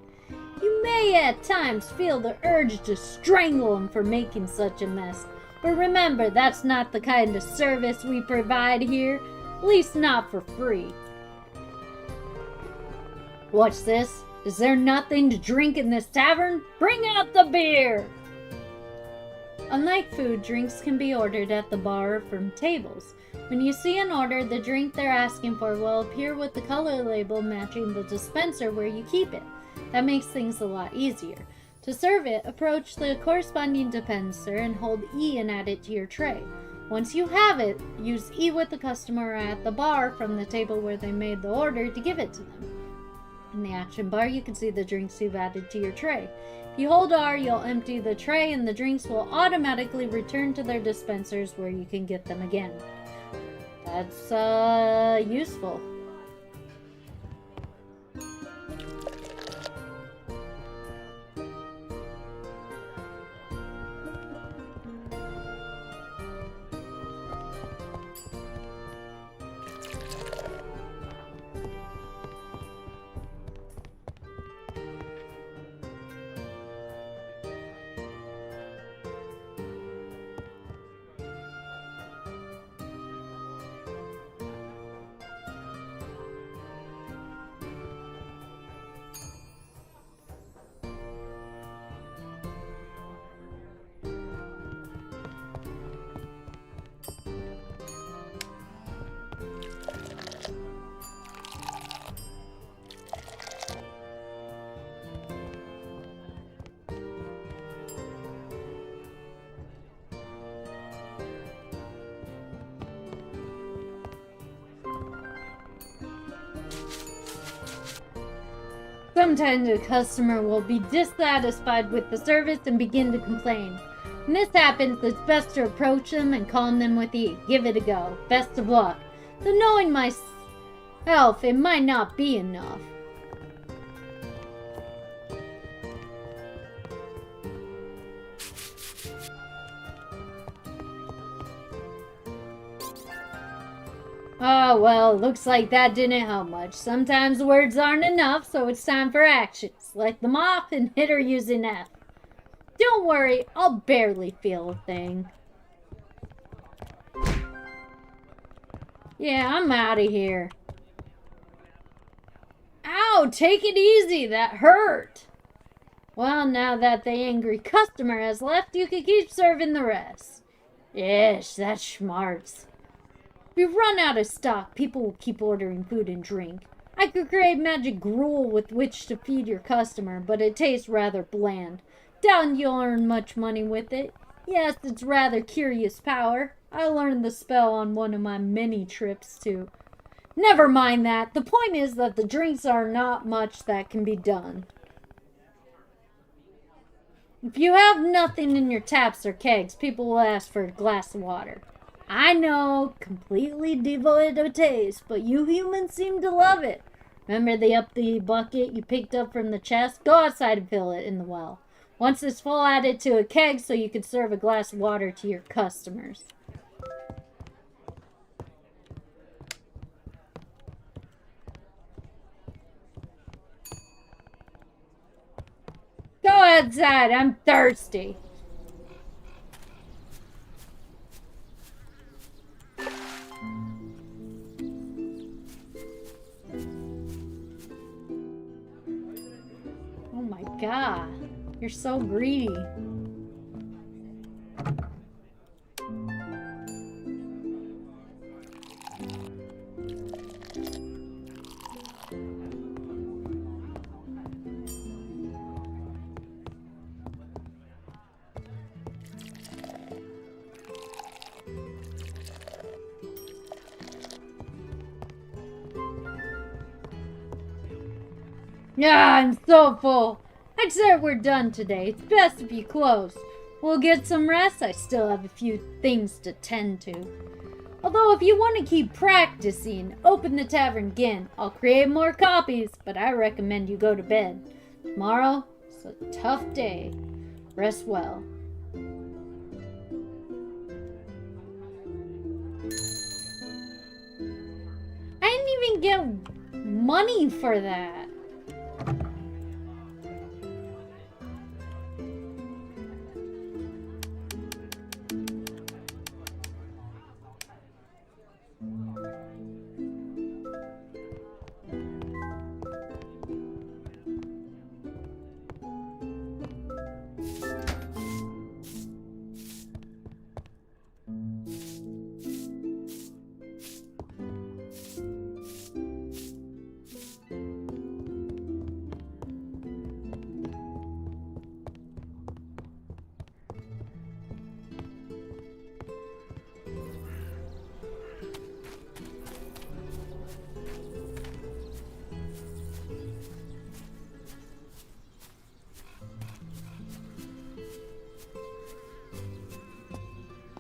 You may at times feel the urge to strangle them for making such a mess, but remember, that's not the kind of service we provide here. At least not for free. Watch this. Is there nothing to drink in this tavern? Bring out the beer! Unlike food, drinks can be ordered at the bar or from tables. When you see an order, the drink they're asking for will appear with the color label matching the dispenser where you keep it. That makes things a lot easier. To serve it, approach the corresponding dispenser and hold E and add it to your tray. Once you have it, use E with the customer at the bar from the table where they made the order to give it to them. In the action bar, you can see the drinks you've added to your tray. If you hold R, you'll empty the tray and the drinks will automatically return to their dispensers where you can get them again. That's, useful. Sometimes a customer will be dissatisfied with the service and begin to complain. When this happens, it's best to approach them and calm them with E. Give it a go. Best of luck. Though knowing myself, it might not be enough. Oh, well, looks like that didn't help much. Sometimes words aren't enough, so it's time for action. Select them off and hit her using F. Don't worry, I'll barely feel a thing. Yeah, I'm out of here. Ow, take it easy, that hurt. Well, now that the angry customer has left, you can keep serving the rest. Yes, that's schmarts. If you run out of stock, people will keep ordering food and drink. I could create magic gruel with which to feed your customer, but it tastes rather bland. Doubt you'll earn much money with it. Yes, it's rather curious power. I learned the spell on one of my many trips too. Never mind that. The point is that the drinks are not much that can be done. If you have nothing in your taps or kegs, people will ask for a glass of water. I know, completely devoid of taste, but you humans seem to love it. Remember the empty bucket you picked up from the chest? Go outside and fill it in the well. Once it's full, add it to a keg so you can serve a glass of water to your customers. outside. I'm thirsty. Oh my god. You're so greedy. Yeah, I'm so full. I'd say we're done today. It's best if you close. We'll get some rest. I still have a few things to tend to. Although if you want to keep practicing, open the tavern again. I'll create more copies, but I recommend you go to bed. Tomorrow, it's a tough day. Rest well. I didn't even get money for that.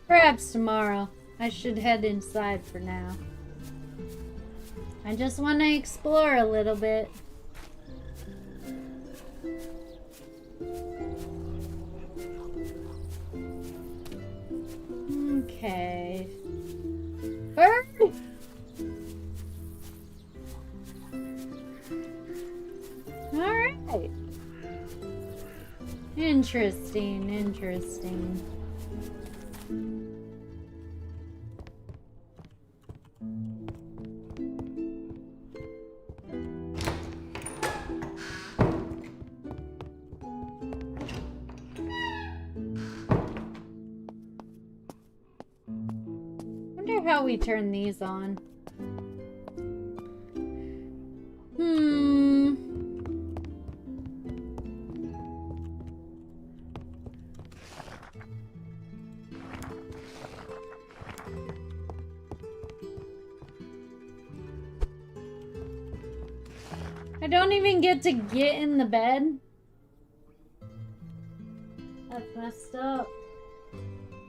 Perhaps tomorrow. I should head inside for now. I just want to explore a little bit. Okay. Bird! Alright. Interesting, interesting. How we turn these on. I don't even get to get in the bed. That's messed up.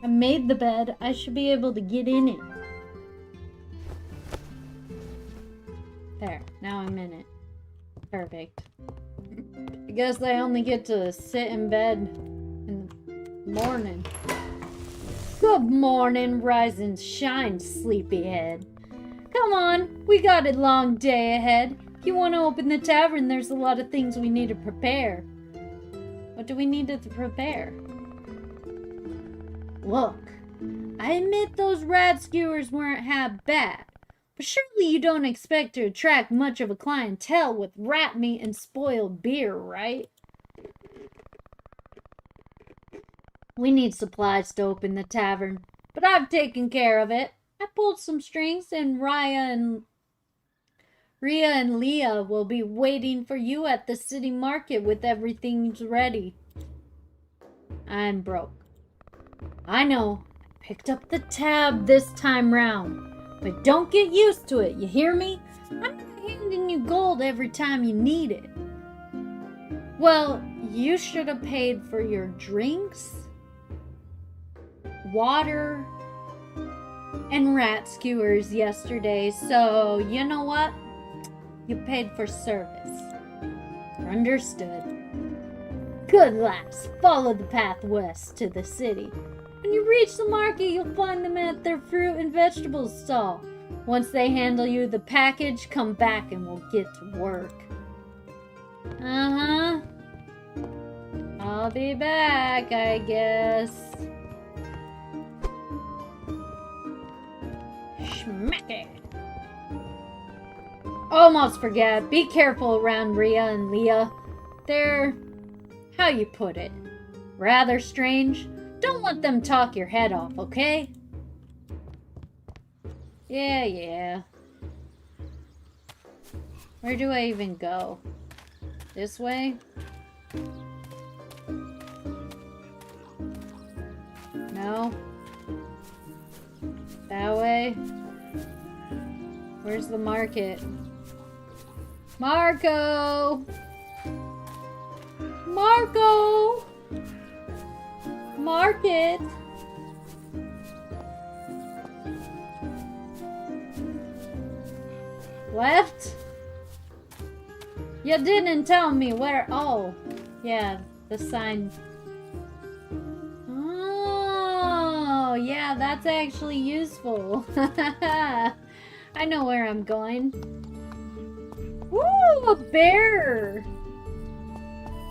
I made the bed. I should be able to get in it. There, now I'm in it. Perfect. I guess I only get to sit in bed in the morning. Good morning, rise and shine, sleepyhead. Come on, we got a long day ahead. If you want to open the tavern, there's a lot of things we need to prepare. What do we need to prepare? Look, I admit those rat skewers weren't half bad. But surely you don't expect to attract much of a clientele with rat meat and spoiled beer, right? We need supplies to open the tavern, but I've taken care of it. I pulled some strings, and Rhea and Leah will be waiting for you at the city market with everything's ready. I'm broke. I know. I picked up the tab this time round. But don't get used to it, you hear me? I'm not handing you gold every time you need it. Well, you should have paid for your drinks, water, and rat skewers yesterday, so you know what? You paid for service. Understood. Good lass, follow the path west to the city. When you reach the market, you'll find them at their fruit and vegetables stall. Once they handle you the package, come back and we'll get to work. Uh-huh. I'll be back, I guess. Schmack it. Almost forget. Be careful around Rhea and Leah. They're, how you put it, rather strange. Don't let them talk your head off, okay? Yeah. Where do I even go? This way? No? That way? Where's the market? Marco! Marco! Market! Left? You didn't tell me where. Oh, yeah, the sign. Oh, yeah, that's actually useful. I know where I'm going. Woo, a bear!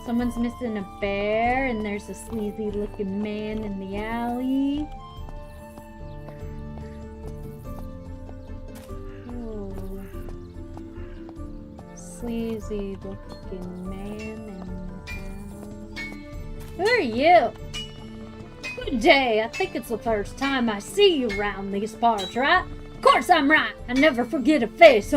Someone's missing a bear, and there's a sleazy looking man in the alley. Oh. Sleazy looking man in the alley. Who are you? Good day. I think it's the first time I see you around these parts, right? Of course I'm right. I never forget a face.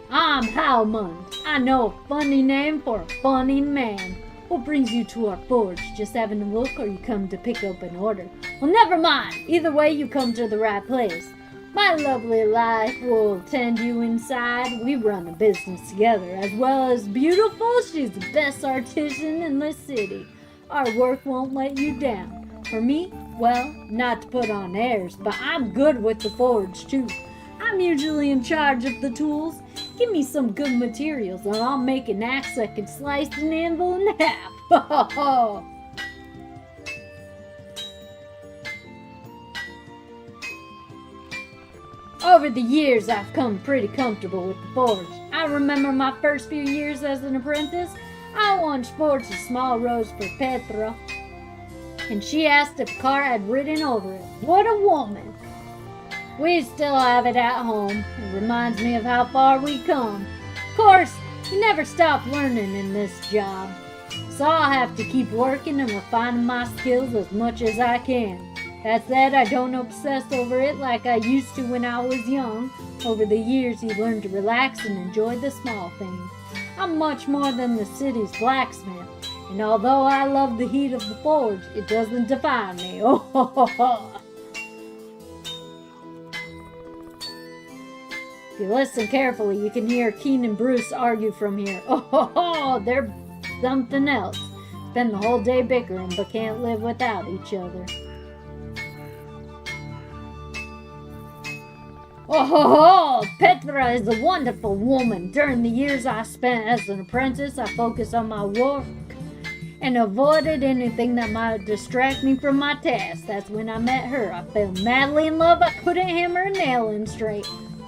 I'm Halmund. I know a funny name for a funny man. What brings you to our forge? Just having a look, or you come to pick up an order? Well, never mind. Either way, you come to the right place. My lovely wife will tend you inside. We run a business together. As well as beautiful, she's the best artisan in the city. Our work won't let you down. For me, well, not to put on airs, but I'm good with the forge too. I'm usually in charge of the tools. Give me some good materials and I'll make an axe that can slice an anvil in half. Over the years, I've come pretty comfortable with the forge. I remember my first few years as an apprentice. I once forged a small rose for Petra, and she asked if a car had ridden over it. What a woman! We still have it at home. It reminds me of how far we come. Of course, you never stop learning in this job. So I'll have to keep working and refining my skills as much as I can. That said, I don't obsess over it like I used to when I was young. Over the years, you learn to relax and enjoy the small things. I'm much more than the city's blacksmith. And although I love the heat of the forge, it doesn't define me. If you listen carefully, you can hear Keen and Bruce argue from here. They're something else. Spend the whole day bickering, but can't live without each other. Petra is a wonderful woman. During the years I spent as an apprentice, I focused on my work and avoided anything that might distract me from my task. That's when I met her. I fell madly in love. I couldn't hammer a nail in straight.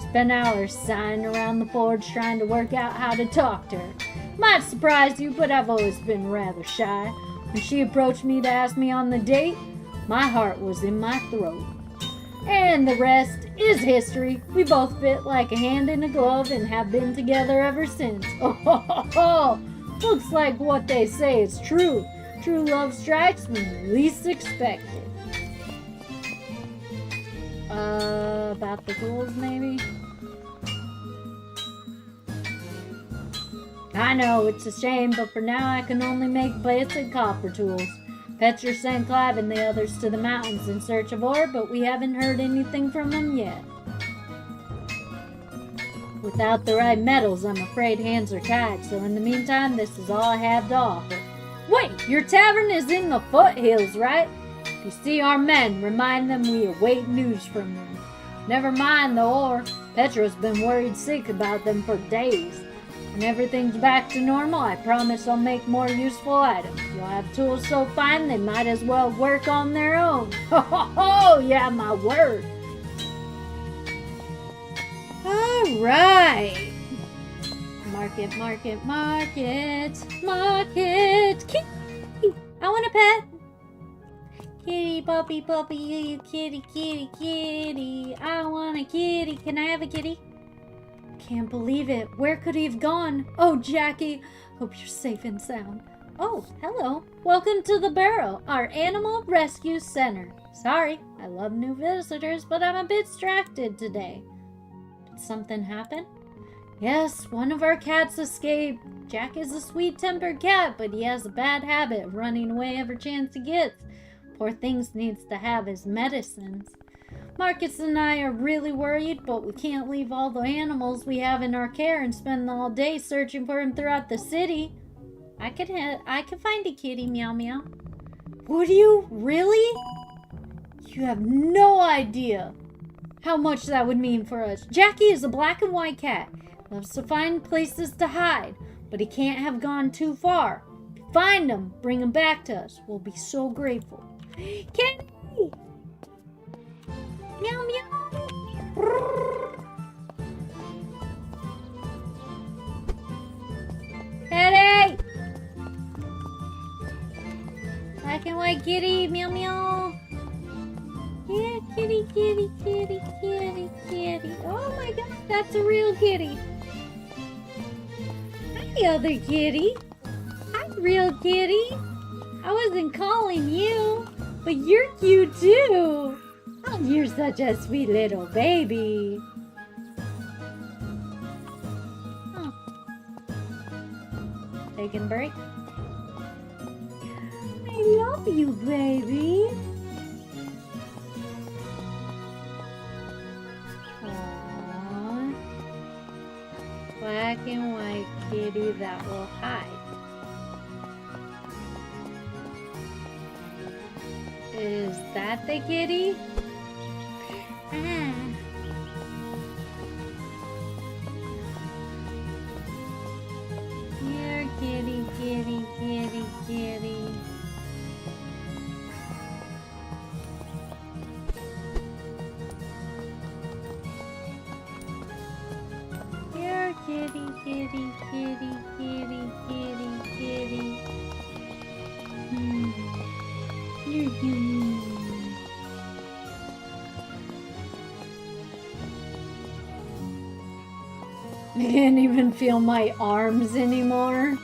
Spent hours sighing around the forge trying to work out how to talk to her. Might surprise you, but I've always been rather shy. When she approached me to ask me on the date, my heart was in my throat. And the rest is history. We both fit like a hand in a glove and have been together ever since. Looks like what they say is true. True love strikes when you least expect it. About the tools, maybe? I know, it's a shame, but for now I can only make basic copper tools. Petra sent Clive and the others to the mountains in search of ore, but we haven't heard anything from them yet. Without the right metals, I'm afraid hands are tied, so in the meantime, this is all I have to offer. Wait, your tavern is in the foothills, right? If you see our men, remind them we await news from them. Never mind the ore. Petra's been worried sick about them for days. When everything's back to normal, I promise I'll make more useful items. You'll have tools so fine they might as well work on their own. Yeah, my word. Alright. Market, market, market, market. Kitty! I want a pet. Kitty, puppy, puppy, kitty, kitty, kitty. I want a kitty. Can I have a kitty? Can't believe it. Where could he have gone? Oh, Jackie. Hope you're safe and sound. Oh, hello. Welcome to the Barrow, our animal rescue center. Sorry, I love new visitors, but I'm a bit distracted today. Did something happen? Yes, one of our cats escaped. Jack is a sweet-tempered cat, but he has a bad habit of running away every chance he gets. Poor things needs to have his medicines. Marcus and I are really worried, but we can't leave all the animals we have in our care and spend all day searching for him throughout the city. I could find a kitty, meow meow. Would you? Really? You have no idea how much that would mean for us. Jackie is a black and white cat. Loves to find places to hide, but he can't have gone too far. Find him, bring him back to us. We'll be so grateful. Kenny! Meow meow! Kenny! Black and white kitty, meow meow! Yeah, kitty, kitty, kitty, kitty, kitty. Oh my god, that's a real kitty. Hi, other kitty. Hi, real kitty. I wasn't calling you, but you're cute too. Oh, you're such a sweet little baby. Oh. Taking a break? I love you, baby. Aww. Black and white kitty that will hide. Is that the kitty? Ah. Here, kitty, kitty, kitty, kitty. Here, kitty, kitty, kitty, kitty, kitty, kitty. I can't even feel my arms anymore.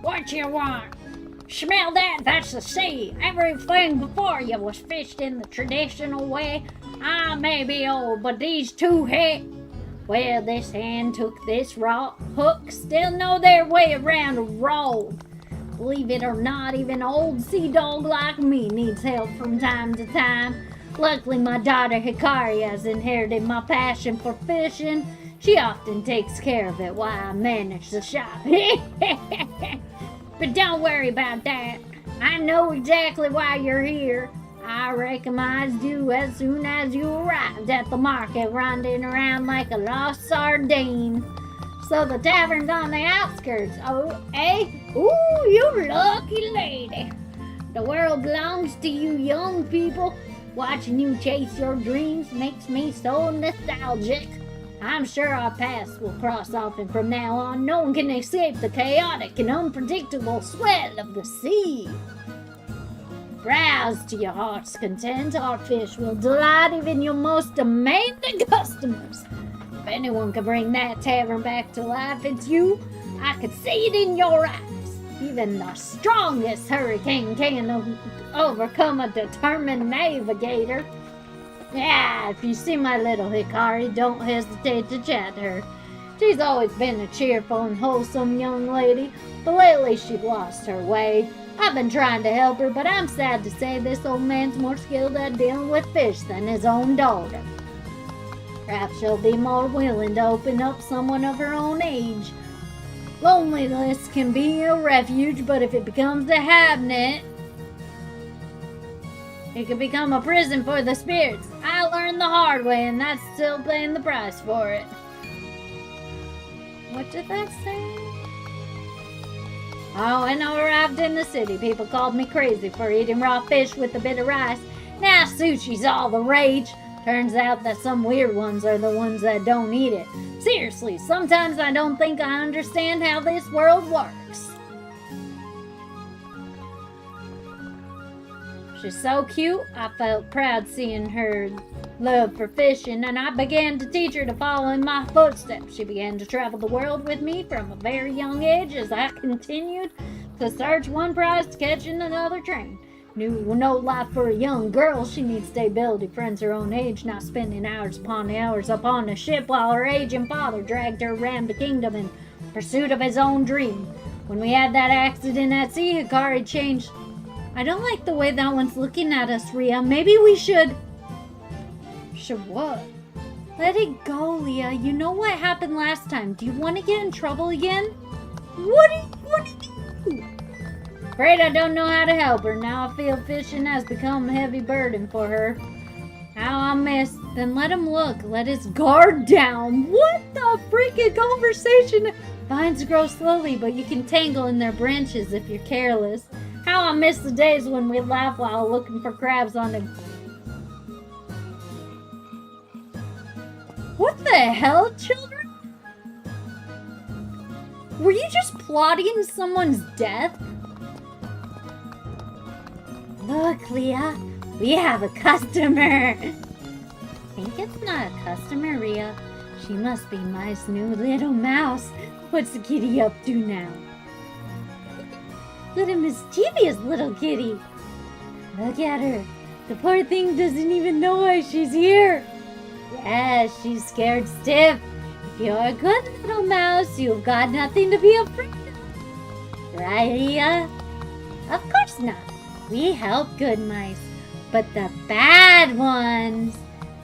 What you want? Smell that? That's the sea. Everything before you was fished in the traditional way. I may be old, but these two hit. Well, this hand took this rock hook, still know their way around a road. Believe it or not, even an old sea dog like me needs help from time to time. Luckily, my daughter Hikari has inherited my passion for fishing. She often takes care of it while I manage the shop. But don't worry about that. I know exactly why you're here. I recognized you as soon as you arrived at the market, running around like a lost sardine. So the tavern's on the outskirts. Oh, eh? Ooh, you lucky lady. The world belongs to you young people. Watching you chase your dreams makes me so nostalgic. I'm sure our paths will cross off, and from now on, no one can escape the chaotic and unpredictable swell of the sea. Browse to your heart's content. Our fish will delight even your most demanding customers. If anyone can bring that tavern back to life, it's you. I could see it in your eyes. Even the strongest hurricane can overcome a determined navigator. Yeah, if you see my little Hikari, don't hesitate to chat to her. She's always been a cheerful and wholesome young lady, but lately she's lost her way. I've been trying to help her, but I'm sad to say this old man's more skilled at dealing with fish than his own daughter. Perhaps she'll be more willing to open up someone of her own age. Loneliness can be a refuge, but if it becomes a habit, it can become a prison for the spirits. I learned the hard way, and that's still paying the price for it. What did that say? Oh, when I arrived in the city, people called me crazy for eating raw fish with a bit of rice. Now sushi's all the rage. Turns out that some weird ones are the ones that don't eat it. Seriously, sometimes I don't think I understand how this world works. She's so cute, I felt proud seeing her love for fishing, and I began to teach her to follow in my footsteps. She began to travel the world with me from a very young age as I continued to search one prize to catching another train. No life for a young girl. She needs stability, friends her own age, not spending hours upon a ship while her aging father dragged her around the kingdom in pursuit of his own dream. When we had that accident at sea, Hikari changed. I don't like the way that one's looking at us, Ria. Maybe we should... Should what? Let it go, Leah. You know what happened last time. Do you want to get in trouble again? What do you want to do? Afraid I don't know how to help her. Now I feel fishing has become a heavy burden for her. How I miss. Then let him look. Let his guard down. What the freaking conversation? Vines grow slowly, but you can tangle in their branches if you're careless. How I miss the days when we laugh while looking for crabs on the... What the hell, children? Were you just plotting someone's death? Look, Leah, we have a customer. I think it's not a customer, Ria. She must be my new little mouse. What's the kitty up to now? What a mischievous little kitty. Look at her. The poor thing doesn't even know why she's here. Yeah, she's scared stiff. If you're a good little mouse, you've got nothing to be afraid of. Right, Leah? Of course not. We help good mice, but the bad ones.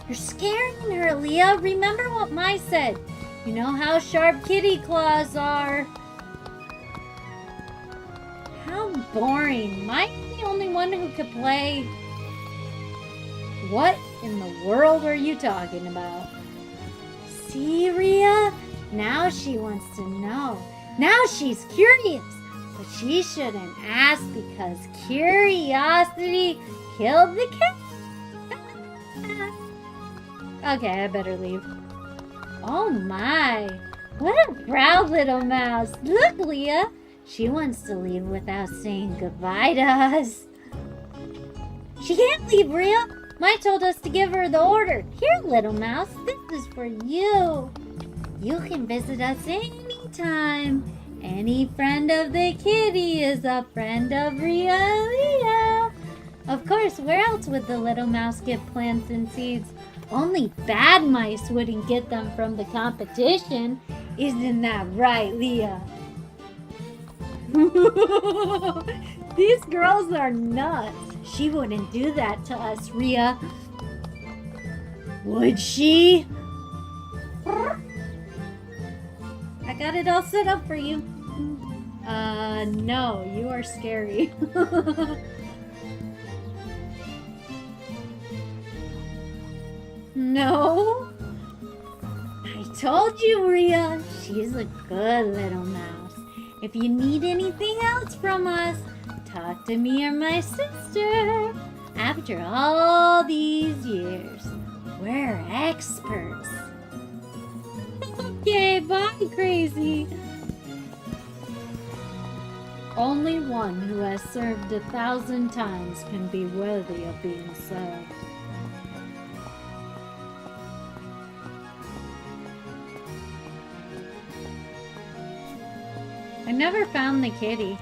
You're scaring her, Leah. Remember what mice said. You know how sharp kitty claws are. How boring. Am I the only one who could play? What in the world are you talking about? See, Ria? Now she wants to know. Now she's curious. But she shouldn't ask because curiosity killed the cat. Okay, I better leave. Oh my. What a proud little mouse. Look, Leah. She wants to leave without saying goodbye to us. She can't leave, Ria. Mai told us to give her the order. Here, little mouse, this is for you. You can visit us anytime. Any friend of the kitty is a friend of Ria. Of course, where else would the little mouse get plants and seeds? Only bad mice wouldn't get them from the competition. Isn't that right, Leah? These girls are nuts. She wouldn't do that to us, Ria. Would she? I got it all set up for you. No, you are scary. No? I told you, Ria. She's a good little mouse. If you need anything else from us, talk to me or my sister. After all these years, we're experts. Okay, bye, crazy. Only one who has served 1,000 times can be worthy of being served. I never found the kitty.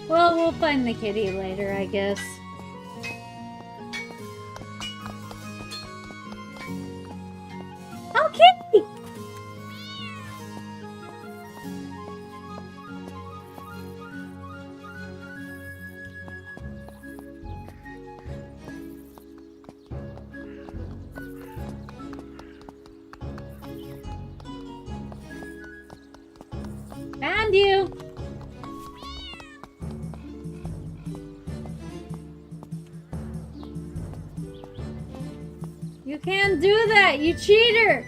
Well, we'll find the kitty later, I guess. Oh, kitty! found you! You can't do that, you cheater!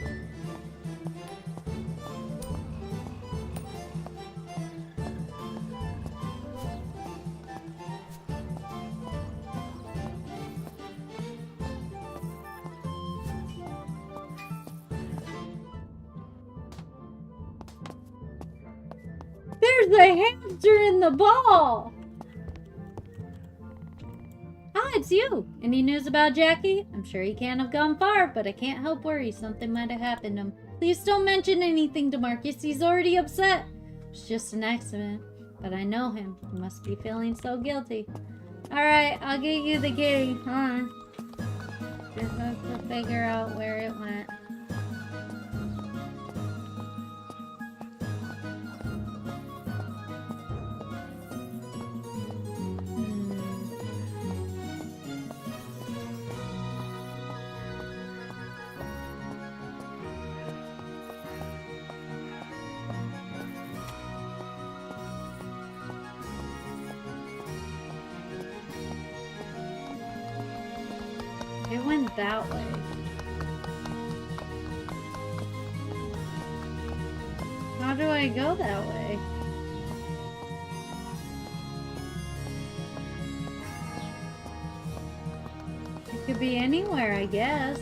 There's a hamster in the ball! Ah, it's you! Any news about Jackie? I'm sure he can't have gone far, but I can't help worry something might have happened to him. Please don't mention anything to Marcus. He's already upset. It's just an accident. But I know him. He must be feeling so guilty. Alright, I'll get you the kitty. Hold on. Just have to figure out where it went. It went that way. How do I go that way? It could be anywhere, I guess.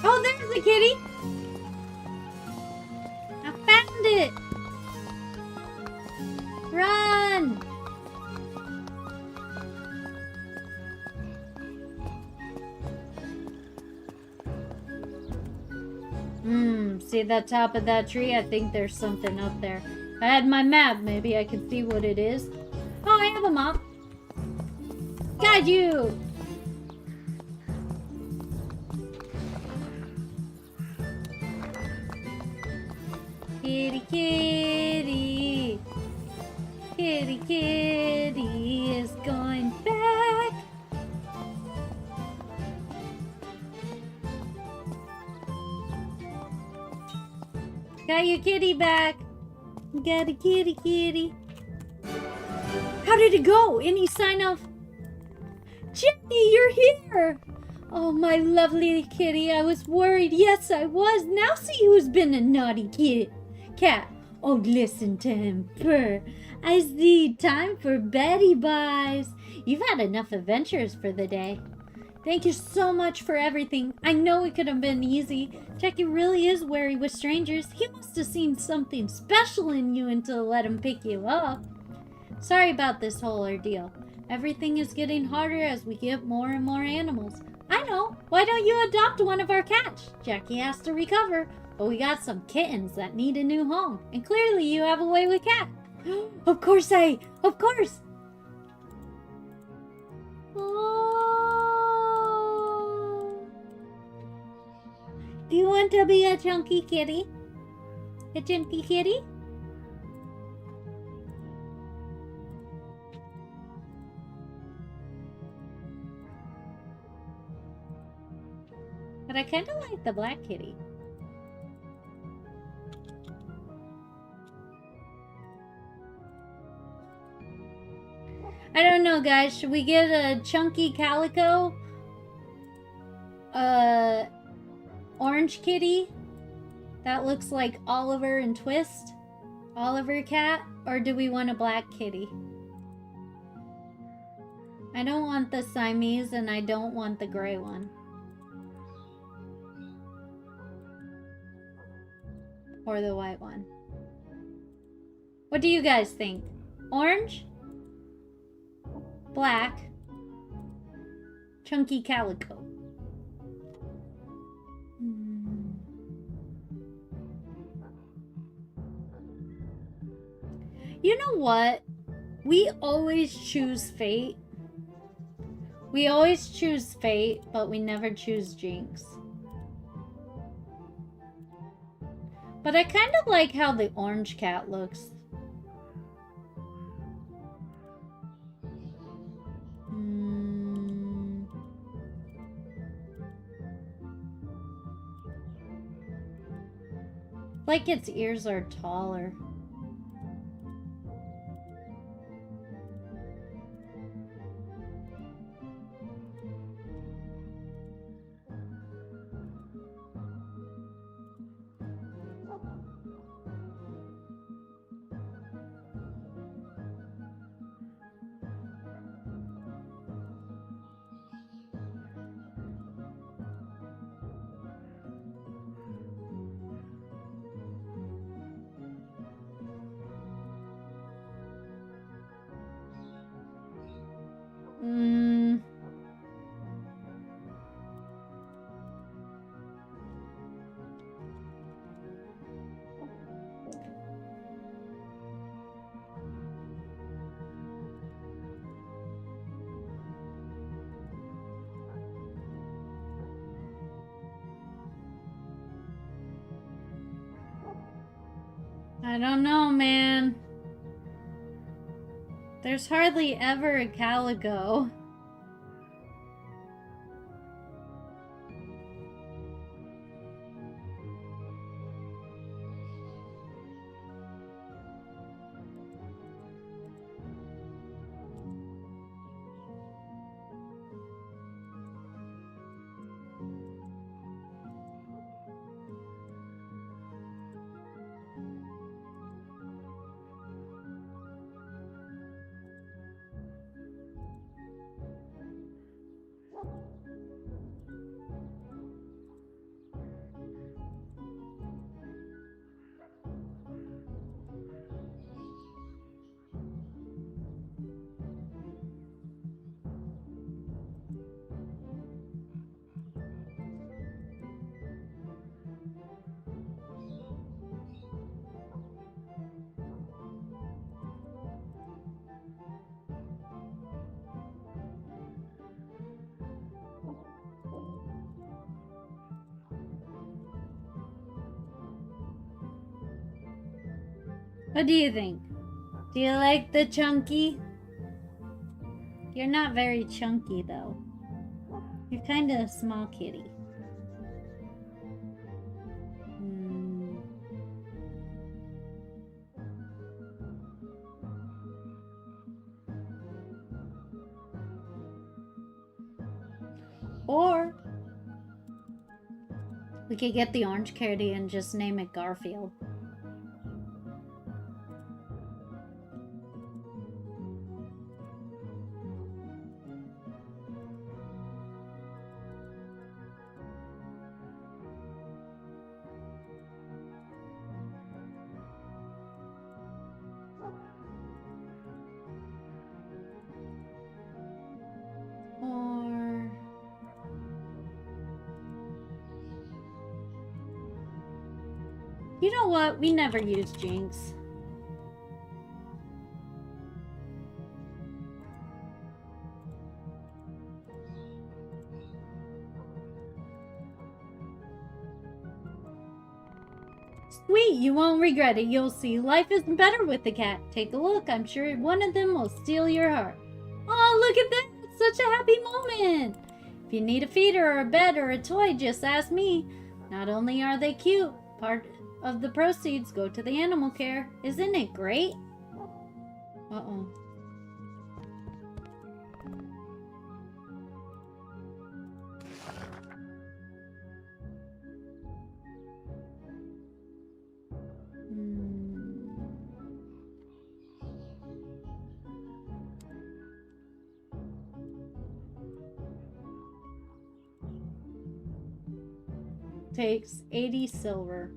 Oh, there's the kitty! I found it! Run! See the top of that tree? I think there's something up there. If I had my map, maybe I could see what it is. Oh, I have a map. Got you! Kitty, kitty. Kitty, kitty is going back. Got your kitty back. Got a kitty, kitty. How did it go? Any sign of... Jackie, you're here! Oh, my lovely kitty, I was worried. Yes, I was. Now see who's been a naughty cat. Oh, listen to him purr. I see. Time for Betty buys. You've had enough adventures for the day. Thank you so much for everything. I know it could have been easy. Jackie really is wary with strangers. He must have seen something special in you until let him pick you up. Sorry about this whole ordeal. Everything is getting harder as we get more and more animals. I know. Why don't you adopt one of our cats? Jackie has to recover, but we got some kittens that need a new home. And clearly you have a way with cats. Of course. Oh. Do you want to be a chunky kitty? A chunky kitty? But I kind of like the black kitty. I don't know, guys. Should we get a chunky calico? Orange kitty? That looks like Oliver and Twist? Oliver cat? Or do we want a black kitty? I don't want the Siamese and I don't want the gray one. Or the white one. What do you guys think? Orange? Black? Chunky calico? You know what? We always choose fate. We always choose fate, but we never choose Jinx. But I kind of like how the orange cat looks. Like its ears are taller. I don't know, man. There's hardly ever a calico. What do you think? Do you like the chunky? You're not very chunky though. You're kind of a small kitty. Or we could get the orange kitty and just name it Garfield. You know what? We never use Jinx. Sweet, you won't regret it. You'll see. Life is better with the cat. Take a look. I'm sure one of them will steal your heart. Oh, look at that. It's such a happy moment. If you need a feeder or a bed or a toy, just ask me. Not only are they cute, part of the proceeds go to the animal care. Isn't it great? Uh-oh. Takes 80 silver.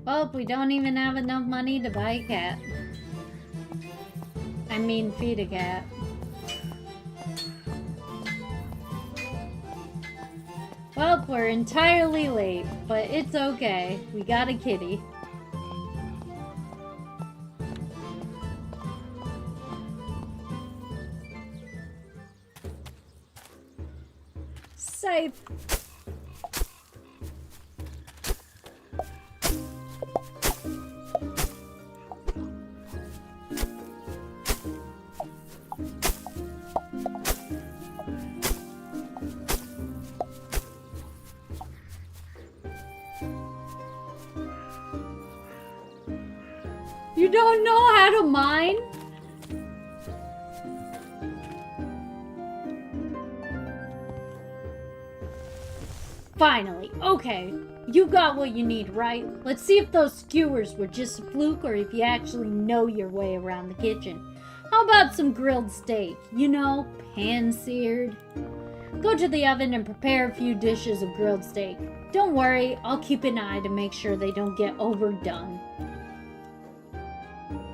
Well, we don't even have enough money to buy a cat. I mean, feed a cat. Well, we're entirely late, but it's okay. We got a kitty. Scythe. You don't know how to mine? Finally, okay. You got what you need, right? Let's see if those skewers were just a fluke or if you actually know your way around the kitchen. How about some grilled steak? You know, pan-seared. Go to the oven and prepare a few dishes of grilled steak. Don't worry, I'll keep an eye to make sure they don't get overdone.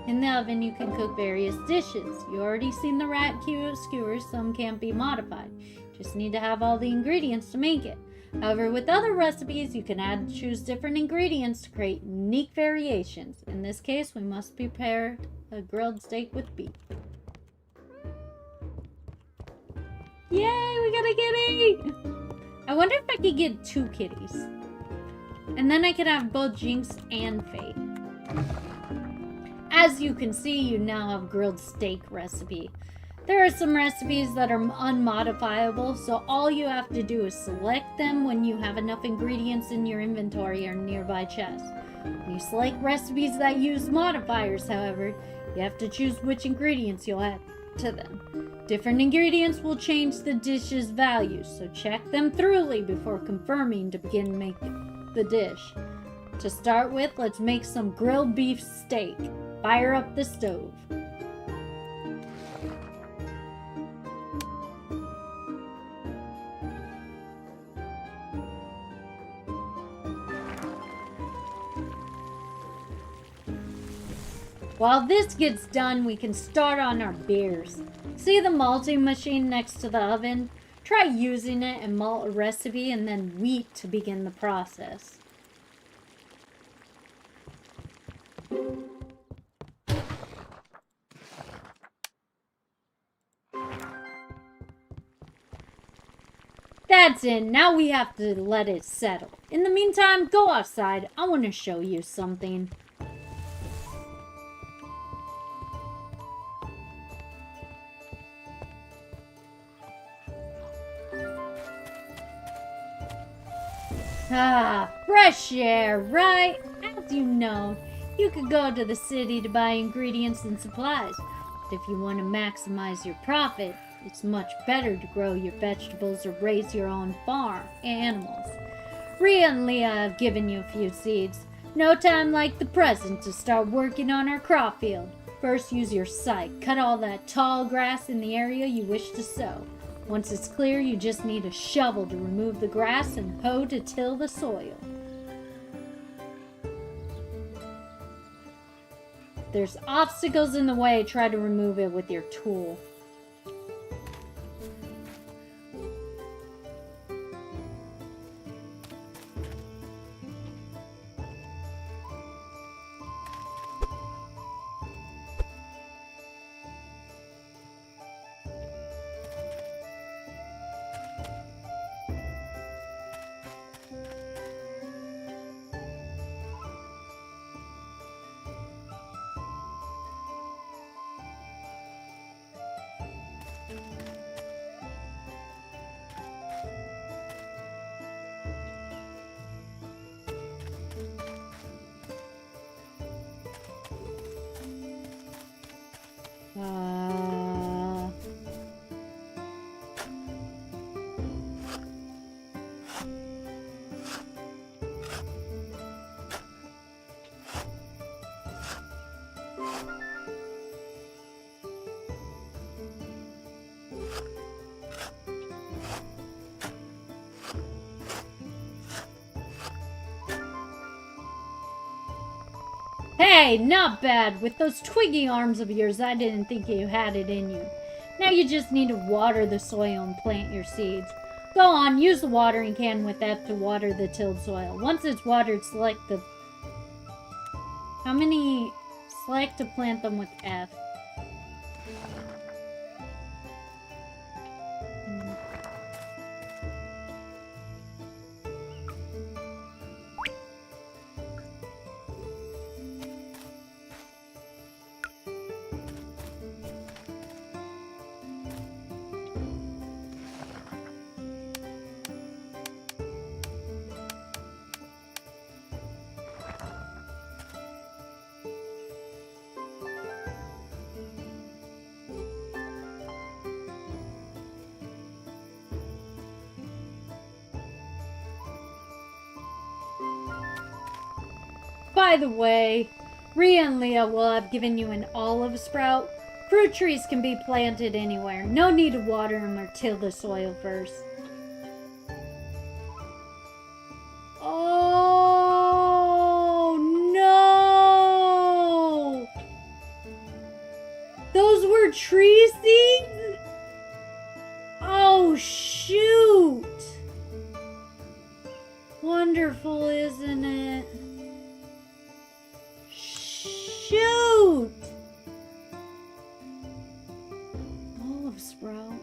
In the oven, you can cook various dishes. You already seen the rat skewers, some can't be modified. Just need to have all the ingredients to make it. However, with other recipes, you can choose different ingredients to create unique variations. In this case, we must prepare a grilled steak with beef. Yay, we got a kitty! I wonder if I could get 2 kitties. And then I could have both Jinx and Fate. As you can see, you now have a grilled steak recipe. There are some recipes that are unmodifiable, so all you have to do is select them when you have enough ingredients in your inventory or nearby chest. When you select recipes that use modifiers, however, you have to choose which ingredients you'll add to them. Different ingredients will change the dish's values, so check them thoroughly before confirming to begin making the dish. To start with, let's make some grilled beef steak. Fire up the stove. While this gets done, we can start on our beers. See the malting machine next to the oven? Try using it and malt a recipe and then wheat to begin the process. That's it. Now we have to let it settle. In the meantime, go outside. I want to show you something. Ah, fresh air, right? As you know, you could go to the city to buy ingredients and supplies. But if you want to maximize your profit, it's much better to grow your vegetables or raise your own farm animals. Rhea and Leah have given you a few seeds. No time like the present to start working on our crop field. First, use your scythe. Cut all that tall grass in the area you wish to sow. Once it's clear, you just need a shovel to remove the grass and hoe to till the soil. If there's obstacles in the way, try to remove it with your tool. Hey, not bad. With those twiggy arms of yours, I didn't think you had it in you. Now you just need to water the soil and plant your seeds. Go on, use the watering can with F to water the tilled soil. Once it's watered, select the... How many... Select to plant them with F. By the way, Rhea and Leah will have given you an olive sprout. Fruit trees can be planted anywhere. No need to water them or till the soil first. Oh no! Those were tree seeds? Oh shoot! Wonderful, isn't it? Shoot! Olive sprout.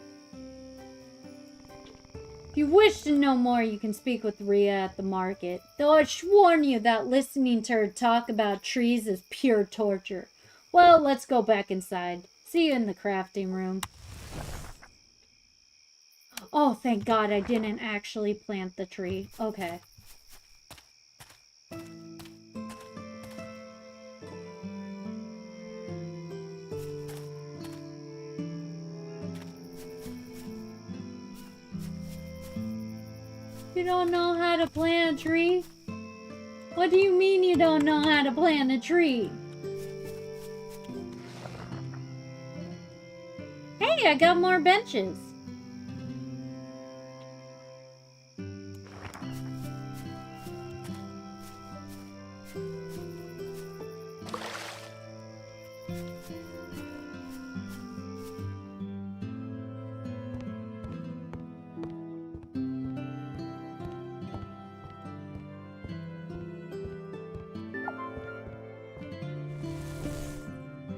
If you wish to know more, you can speak with Rhea at the market. Though I should warn you that listening to her talk about trees is pure torture. Well, let's go back inside. See you in the crafting room. Oh, thank God I didn't actually plant the tree. Okay. You don't know how to plant a tree? What do you mean you don't know how to plant a tree? Hey, I got more benches.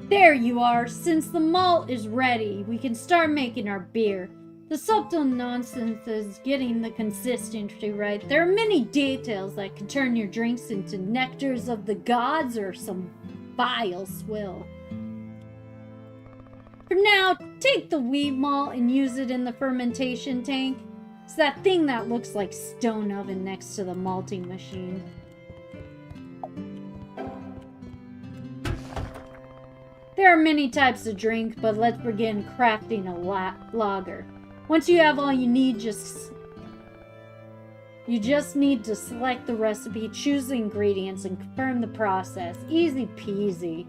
There you are. Since the malt is ready, we can start making our beer. The subtle nonsense is getting the consistency right. There are many details that can turn your drinks into nectars of the gods or some vile swill. For now, take the wheat malt and use it in the fermentation tank. It's that thing that looks like stone oven next to the malting machine. There are many types of drink, but let's begin crafting a lager. Once you have all you need, you just need to select the recipe, choose the ingredients, and confirm the process. Easy peasy.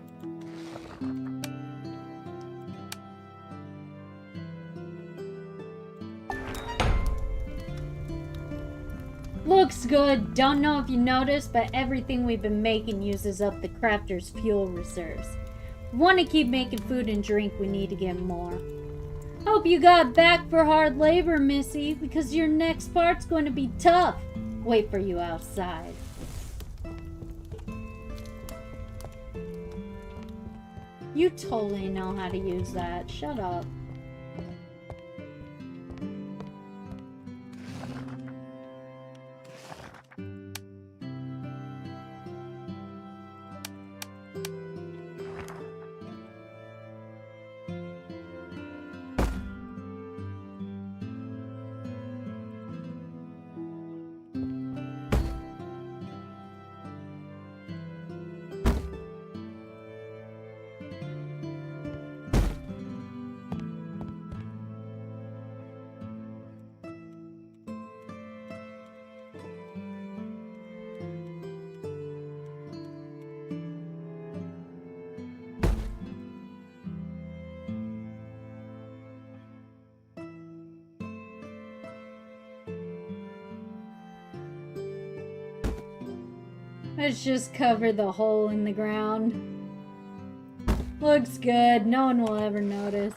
Looks good. Don't know if you noticed, but everything we've been making uses up the crafter's fuel reserves. If we want to keep making food and drink, we need to get more. Hope you got back for hard labor, Missy, because your next part's going to be tough. Wait for you outside. You totally know how to use that. Shut up. Let's just cover the hole in the ground. Looks good. No one will ever notice.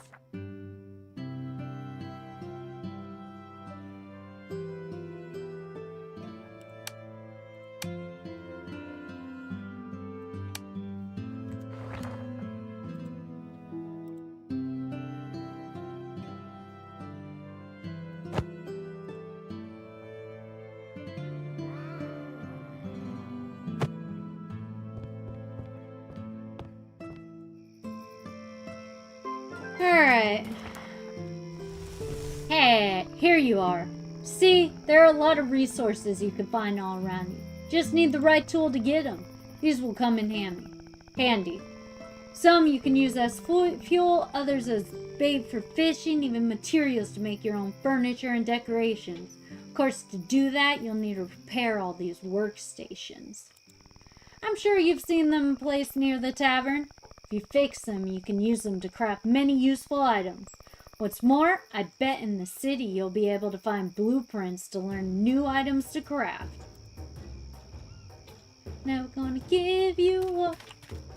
Alright. Hey, here you are. See, there are a lot of resources you can find all around you. Just need the right tool to get them. These will come in handy. Some you can use as fuel, others as bait for fishing, even materials to make your own furniture and decorations. Of course, to do that, you'll need to repair all these workstations. I'm sure you've seen them placed near the tavern. If you fix them, you can use them to craft many useful items. What's more, I bet in the city you'll be able to find blueprints to learn new items to craft. Never gonna give you up,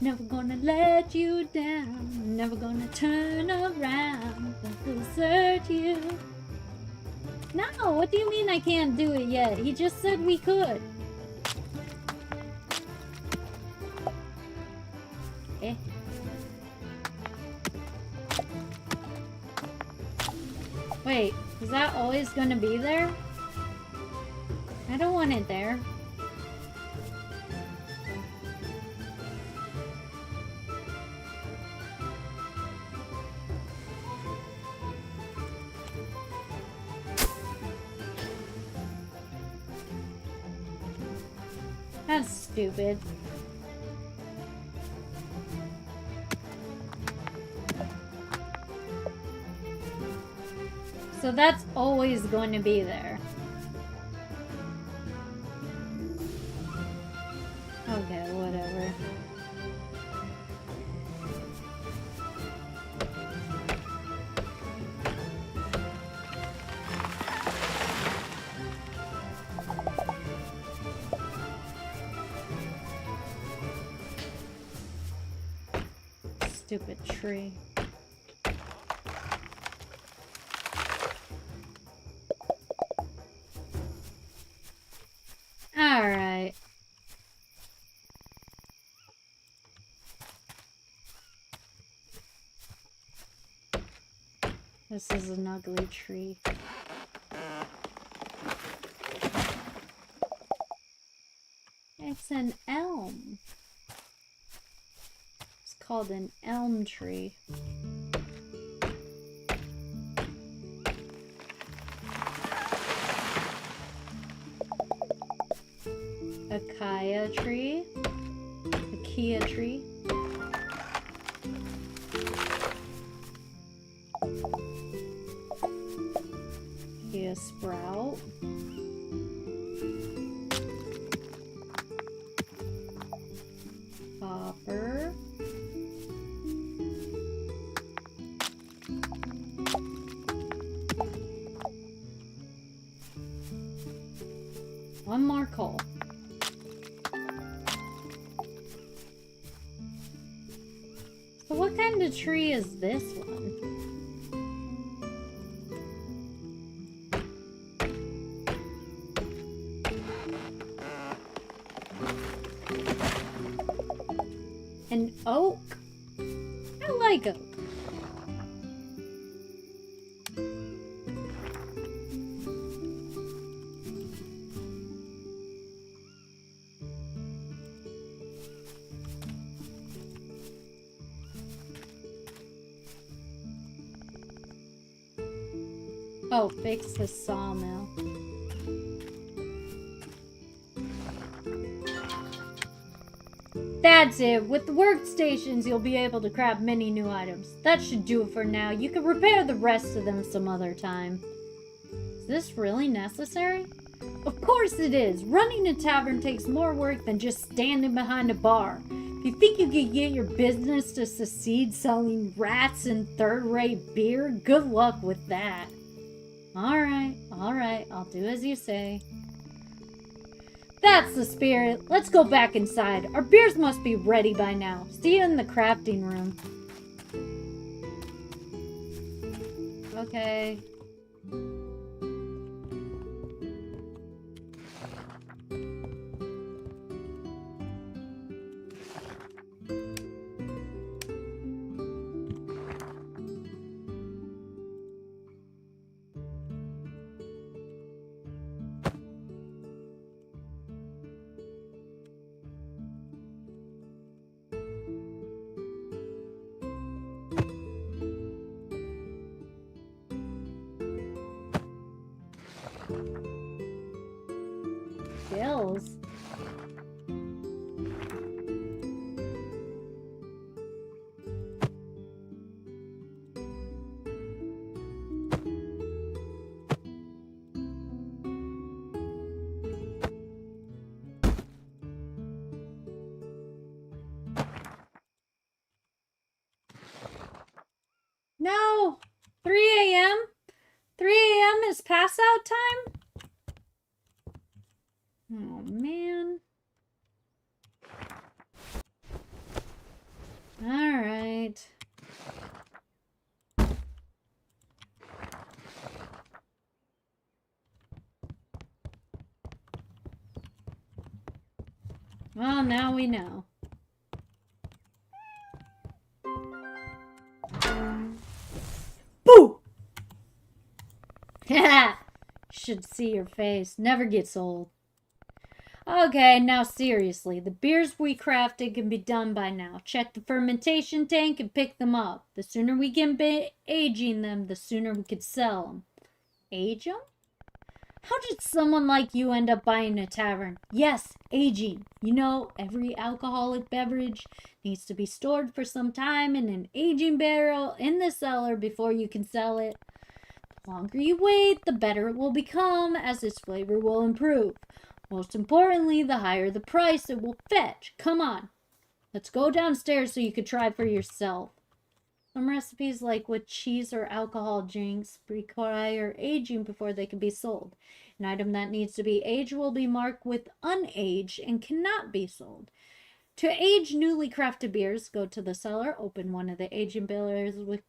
never gonna let you down, never gonna turn around and desert you. No, what do you mean I can't do it yet? He just said we could. Eh. Wait, is that always gonna be there? I don't want it there. That's stupid. So that's always going to be there. Okay, whatever. Stupid tree. Alright. This is an ugly tree. It's an elm. It's called an elm tree. A Kaya tree. A Kia tree. Kia sprout. Hopper. One more coal. So what kind of tree is this one? An oak. I like oak. Oh, fix the sawmill. That's it. With the workstations, you'll be able to craft many new items. That should do it for now. You can repair the rest of them some other time. Is this really necessary? Of course it is. Running a tavern takes more work than just standing behind a bar. If you think you can get your business to succeed selling rats and third-rate beer, good luck with that. Alright, I'll do as you say. That's the spirit. Let's go back inside. Our beers must be ready by now. See you in the crafting room. Okay. Skills. a.m.? 3 a.m. is pass out time? Oh, man. Alright. Well, now we know. Boo! Yeah, should see your face. Never gets old. Okay, now seriously, the beers we crafted can be done by now. Check the fermentation tank and pick them up. The sooner we can be aging them, the sooner we could sell them. Age them? How did someone like you end up buying a tavern? Yes, aging. You know, every alcoholic beverage needs to be stored for some time in an aging barrel in the cellar before you can sell it. The longer you wait, the better it will become, as its flavor will improve. Most importantly, the higher the price it will fetch. Come on, let's go downstairs so you can try for yourself. Some recipes, like with cheese or alcohol drinks, require aging before they can be sold. An item that needs to be aged will be marked with unaged and cannot be sold. To age newly crafted beers, go to the cellar, open one of the aging barrels with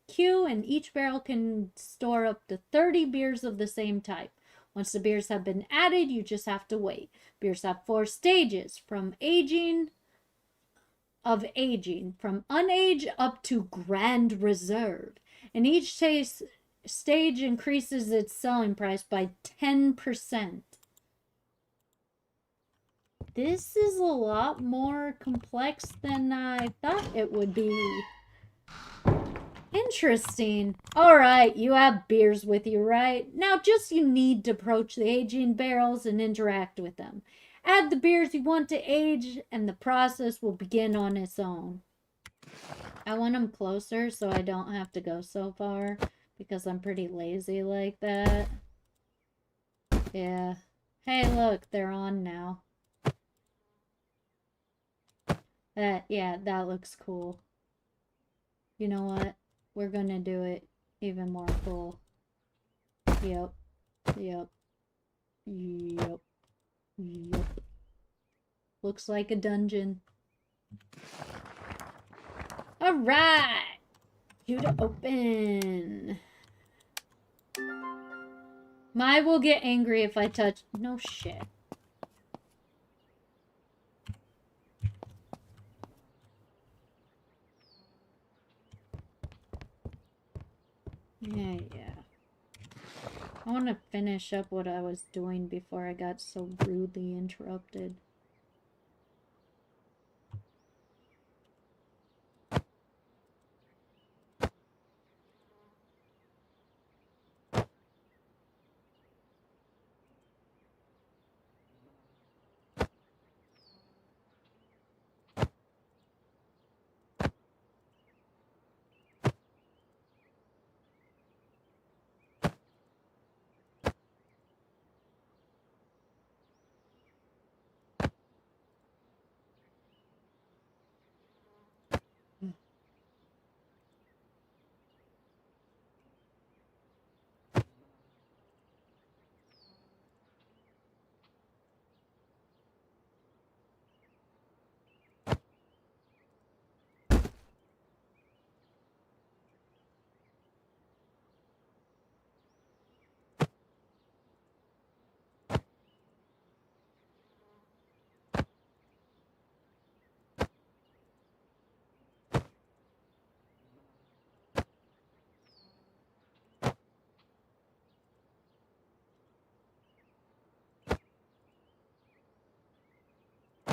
Q, and each barrel can store up to 30 beers of the same type. Once the beers have been added, you just have to wait. Beers have 4 stages, from aging, from unaged up to Grand Reserve. And each stage increases its selling price by 10%. This is a lot more complex than I thought it would be. Interesting. Alright, you have beers with you, right? Now you need to approach the aging barrels and interact with them. Add the beers you want to age, and the process will begin on its own. I want them closer so I don't have to go so far, because I'm pretty lazy like that. Yeah. Hey, look, they're on now. That looks cool. You know what? We're gonna do it even more cool. Yep. Looks like a dungeon. Alright! Queue to open. Mai will get angry if I touch... No shit. Yeah. I want to finish up what I was doing before I got so rudely interrupted.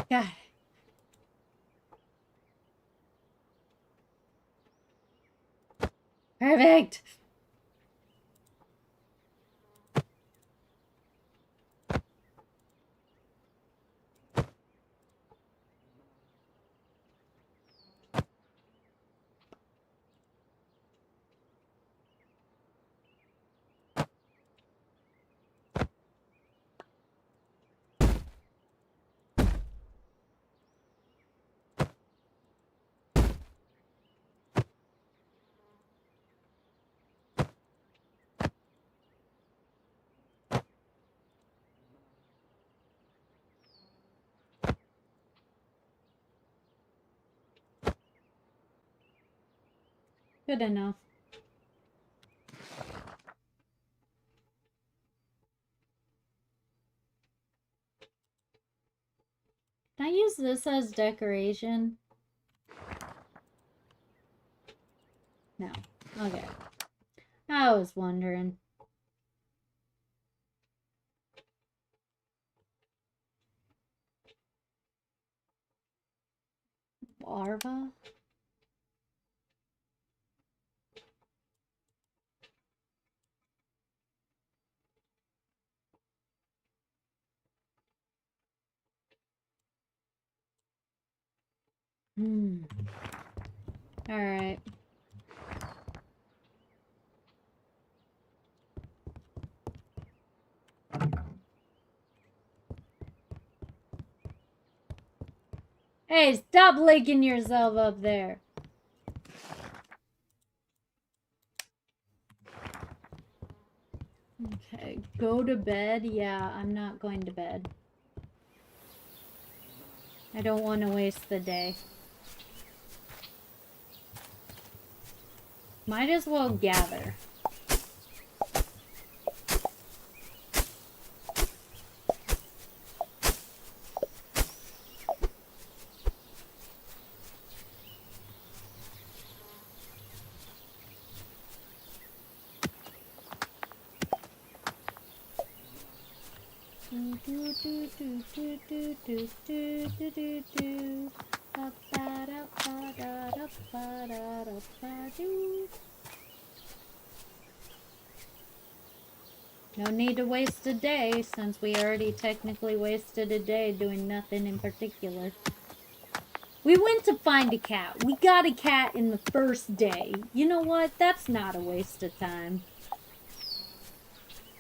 God. Perfect! Good enough. Can I use this as decoration? No. Okay. I was wondering. Larva? Alright. Hey, stop licking yourself up there. Okay, go to bed. Yeah, I'm not going to bed. I don't want to waste the day. Might as well gather. No need to waste a day, since we already technically wasted a day doing nothing in particular. We went to find a cat. We got a cat in the first day. You know what? That's not a waste of time.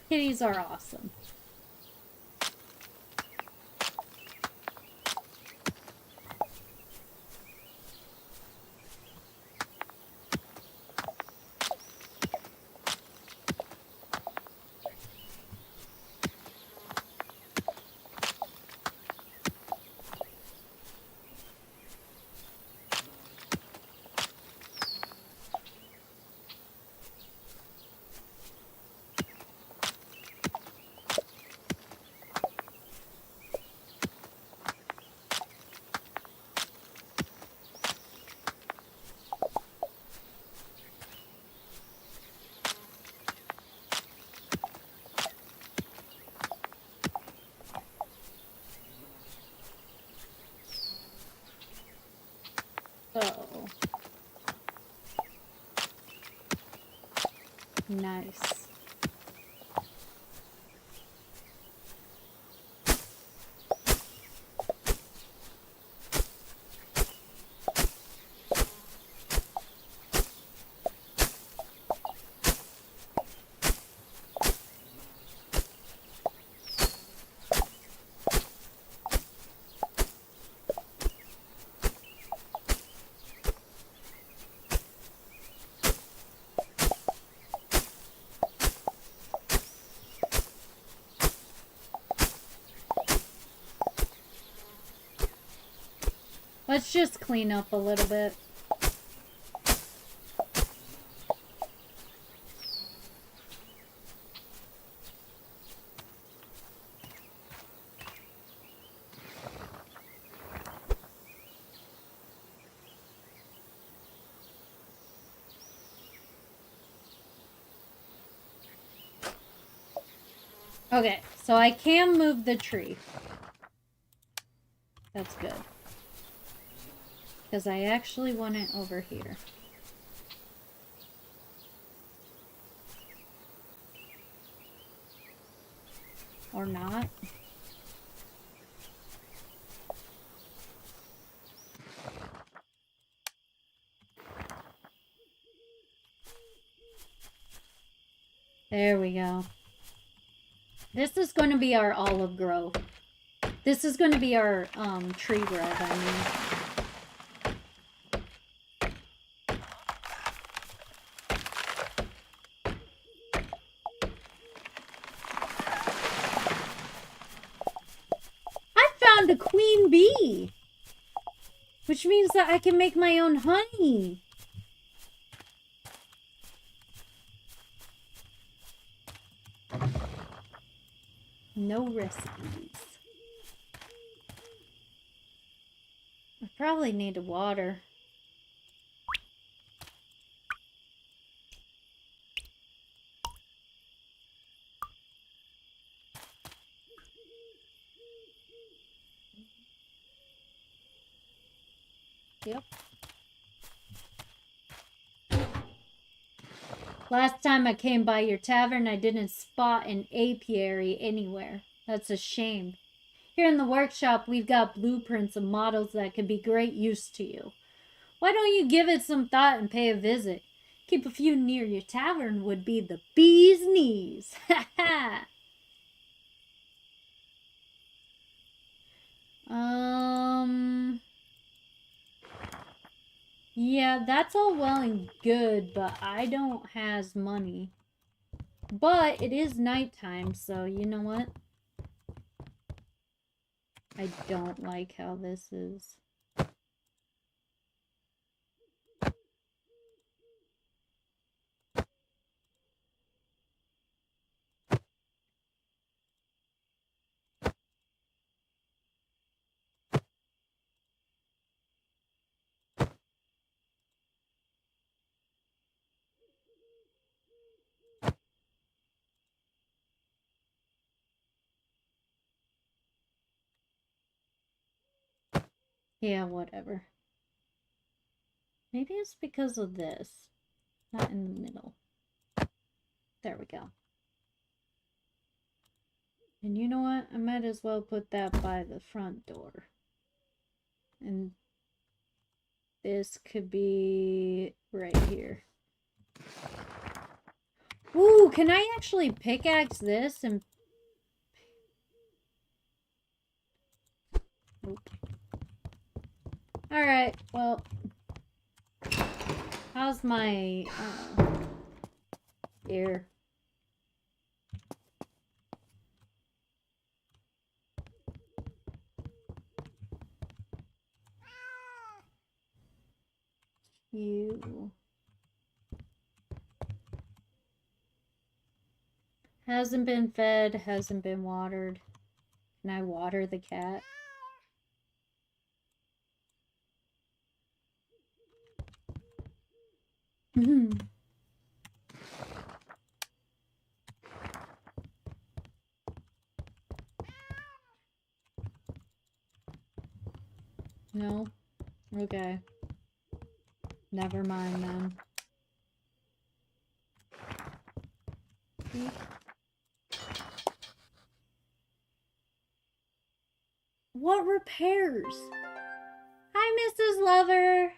Kitties are awesome. Oh. Nice. Let's just clean up a little bit. Okay, so I can move the tree. That's good. Because I actually want it over here. Or not. There we go. This is going to be our olive grove. This is going to be our tree grove, I mean. I found a queen bee! Which means that I can make my own honey. No recipes. I probably need to water. Yep. Last time I came by your tavern, I didn't spot an apiary anywhere. That's a shame. Here in the workshop, we've got blueprints and models that could be great use to you. Why don't you give it some thought and pay a visit? Keep a few near your tavern would be the bee's knees. Ha ha! Yeah, that's all well and good, but I don't has money. But it is nighttime, so you know what? I don't like how this is. Yeah, whatever. Maybe it's because of this. Not in the middle. There we go. And you know what? I might as well put that by the front door. And this could be right here. Ooh, can I actually pickaxe this and... Nope. Alright, well... How's my... ear? You... Hasn't been fed, hasn't been watered. Can I water the cat? No? Okay. Never mind then. What repairs? Hi, Mrs. Lover.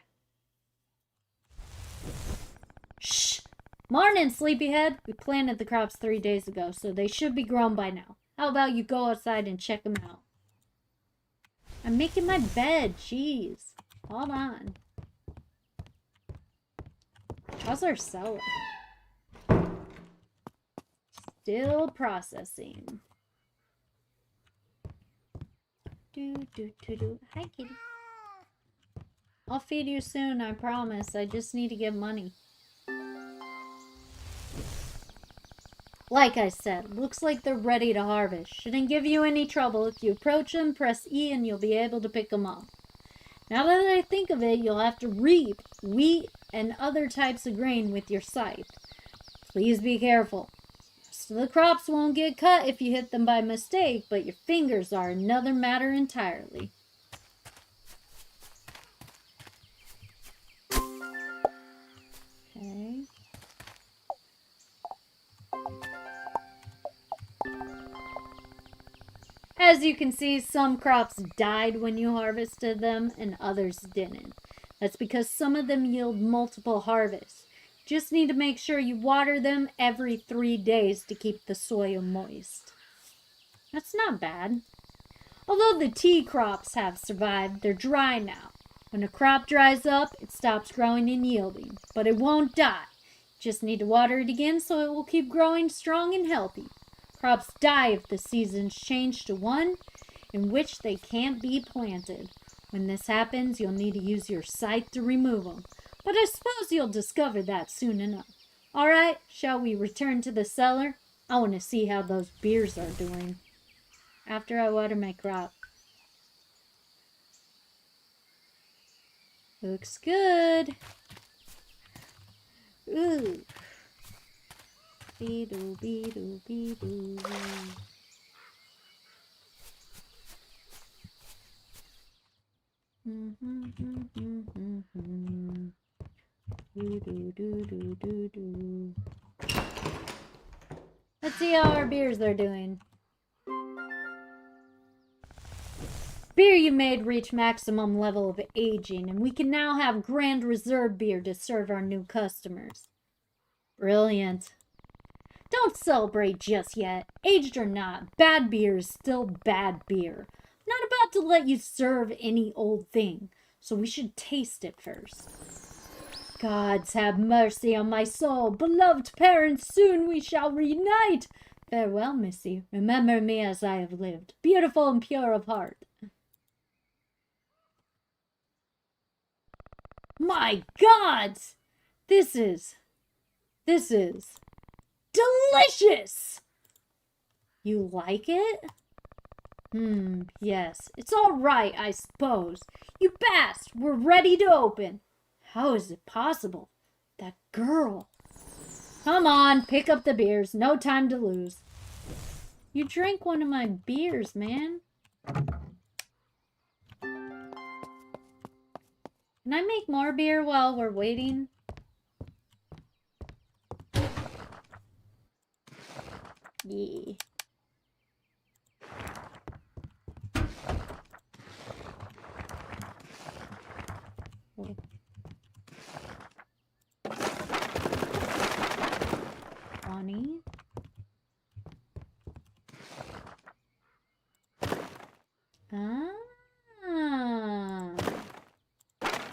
Shh. Morning, sleepyhead. We planted the crops 3 days ago, so they should be grown by now. How about you go outside and check them out? I'm making my bed. Jeez. Hold on. How's our cellar? Still processing. Hi, kitty. I'll feed you soon, I promise. I just need to get money. Like I said, looks like they're ready to harvest. Shouldn't give you any trouble. If you approach them, press E and you'll be able to pick them up. Now that I think of it, you'll have to reap wheat and other types of grain with your scythe. Please be careful. Most of the crops won't get cut if you hit them by mistake, but your fingers are another matter entirely. Okay. As you can see, some crops died when you harvested them and others didn't. That's because some of them yield multiple harvests. Just need to make sure you water them every 3 days to keep the soil moist. That's not bad. Although the tea crops have survived, they're dry now. When a crop dries up, it stops growing and yielding, but it won't die. Just need to water it again so it will keep growing strong and healthy. Crops die if the seasons change to one in which they can't be planted. When this happens, you'll need to use your scythe to remove them. But I suppose you'll discover that soon enough. Alright, shall we return to the cellar? I want to see how those beers are doing. after I water my crop. Looks good. Ooh. Be-doo, be-doo, be-doo. Do-do-do-do-do-do. Let's see how our beers are doing. Beer you made reached maximum level of aging, and we can now have Grand Reserve beer to serve our new customers. Brilliant. Don't celebrate just yet. Aged or not, bad beer is still bad beer. I'm not about to let you serve any old thing, so we should taste it first. Gods have mercy on my soul. Beloved parents, soon we shall reunite. Farewell, Missy. Remember me as I have lived, beautiful and pure of heart. My gods! This is delicious! You like it? Yes. It's all right, I suppose. You passed. We're ready to open. How is it possible? That girl. Come on, pick up the beers. No time to lose. You drank one of my beers, man. Can I make more beer while we're waiting? Yeah. Oh. Bonnie. Ah.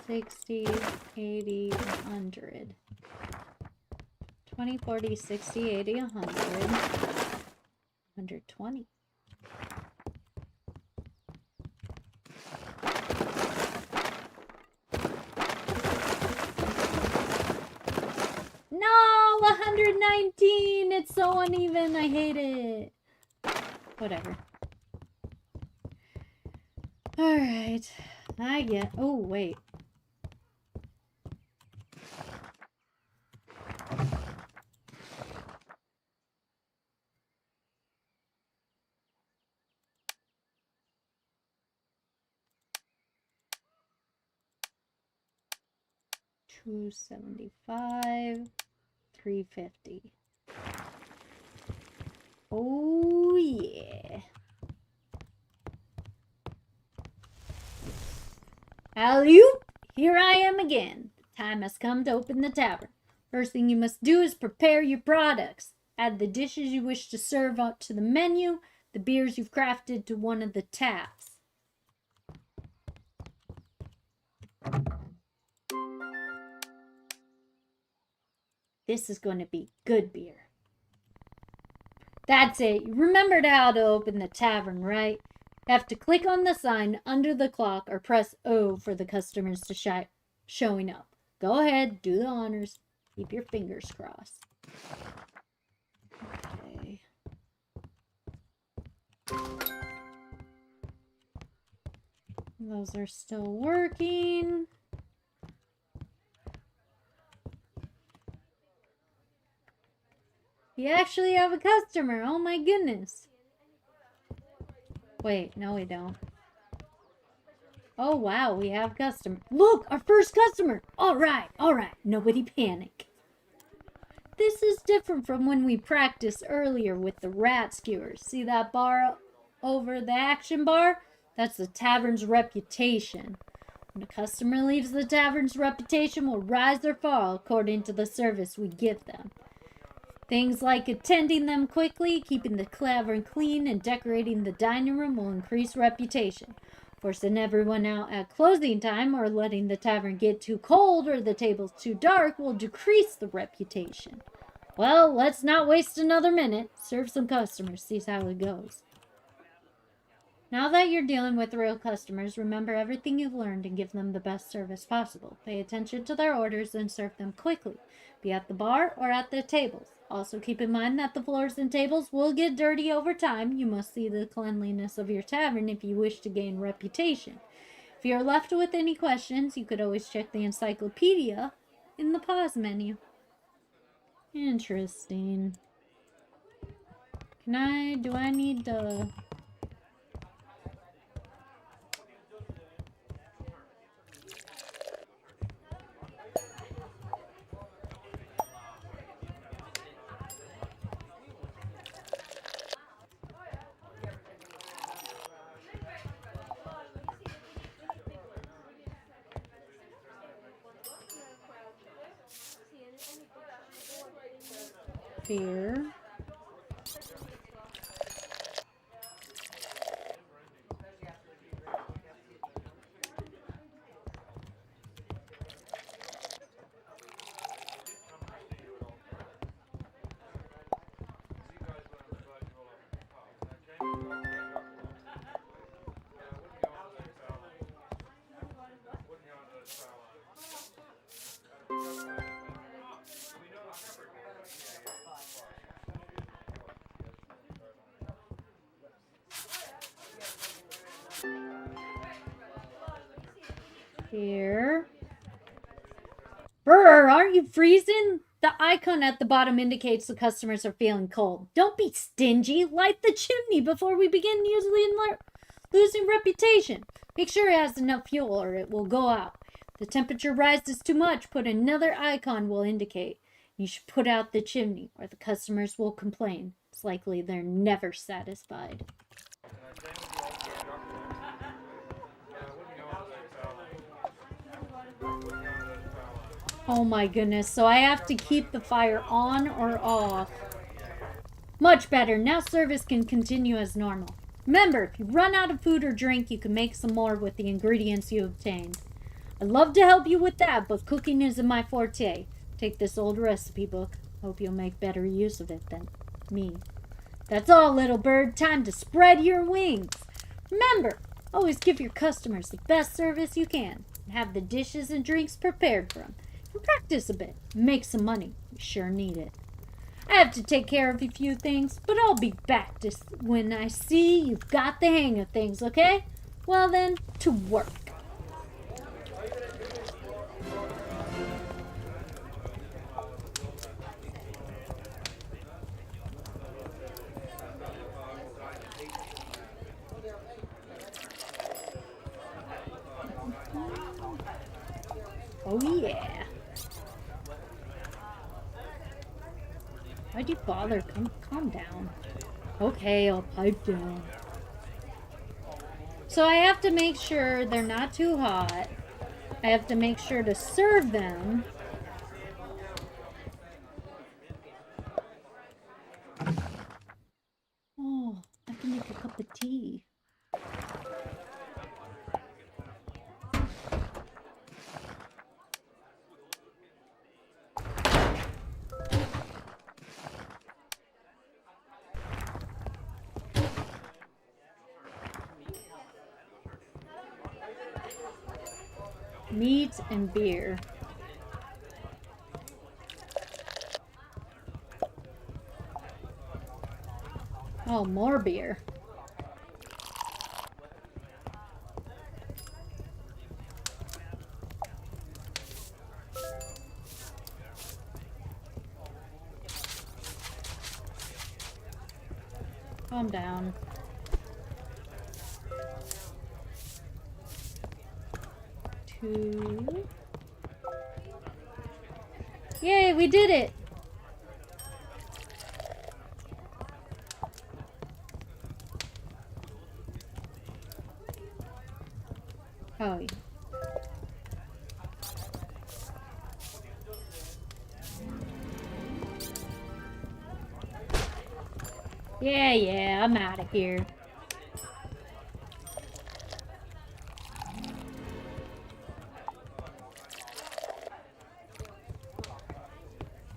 60, 80, 100. 20, 40, 60, 80, 100. 120. No! 119! It's so uneven. I hate it. Whatever. Alright. I get... Oh, wait. $275, $350. Oh yeah. Alley-oop! Here I am again. The time has come to open the tavern. First thing you must do is prepare your products. Add the dishes you wish to serve out to the menu, the beers you've crafted to one of the taps. This is going to be good beer. That's it. You remembered how to open the tavern, right? You have to click on the sign under the clock or press O for the customers to showing up. Go ahead, do the honors. Keep your fingers crossed. Okay. Those are still working. We actually have a customer. Oh my goodness. Wait, no we don't. Oh wow, we have customer. Look, our first customer. All right. Nobody panic. This is different from when we practiced earlier with the rat skewers. See that bar over the action bar? That's the tavern's reputation. When a customer leaves, the tavern's reputation will rise or fall according to the service we give them. Things like attending them quickly, keeping the tavern clean, and decorating the dining room will increase reputation. Forcing everyone out at closing time or letting the tavern get too cold or the tables too dark will decrease the reputation. Well, let's not waste another minute. Serve some customers, see how it goes. Now that you're dealing with real customers, remember everything you've learned and give them the best service possible. Pay attention to their orders and serve them quickly. be at the bar or at the tables. Also keep in mind that the floors and tables will get dirty over time. You must see the cleanliness of your tavern if you wish to gain reputation. If you're left with any questions, you could always check the encyclopedia in the pause menu. Interesting. Do I need to... Here. Here. Brr, aren't you freezing? The icon at the bottom indicates the customers are feeling cold. Don't be stingy. Light the chimney before we begin losing reputation. Make sure it has enough fuel or it will go out. If the temperature rises too much, put another icon will indicate. You should put out the chimney or the customers will complain. It's likely they're never satisfied. Oh my goodness, so I have to keep the fire on or off. Much better, now service can continue as normal. Remember, if you run out of food or drink, you can make some more with the ingredients you obtained. I'd love to help you with that, but cooking isn't my forte. Take this old recipe book. Hope you'll make better use of it than me. That's all, little bird. Time to spread your wings. Remember, always give your customers the best service you can. And have the dishes and drinks prepared for them. And practice a bit. Make some money. We sure need it. I have to take care of a few things, but I'll be back when I see you've got the hang of things, okay? Well then, to work. Oh yeah. Why'd you bother? Calm down. Okay, I'll pipe down. So I have to make sure they're not too hot. I have to make sure to serve them. Oh, I have to make a cup of tea. Meat and beer. Oh, more beer. Calm down. Two. Yay, we did it! Oh, yeah. Yeah, I'm out of here.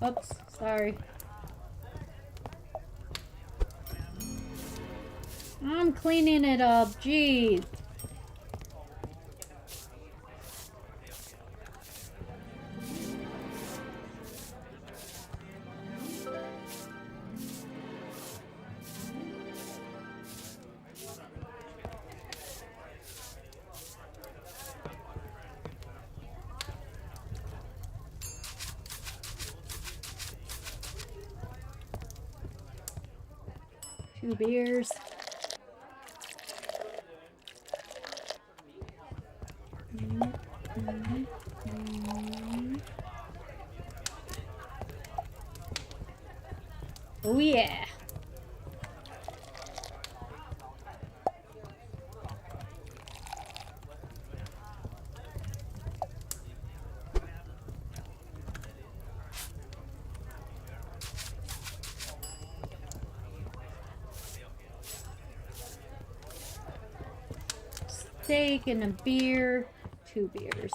Oops, sorry. I'm cleaning it up, jeez. 2 beers. Oh yeah. Steak and a beer. 2 beers.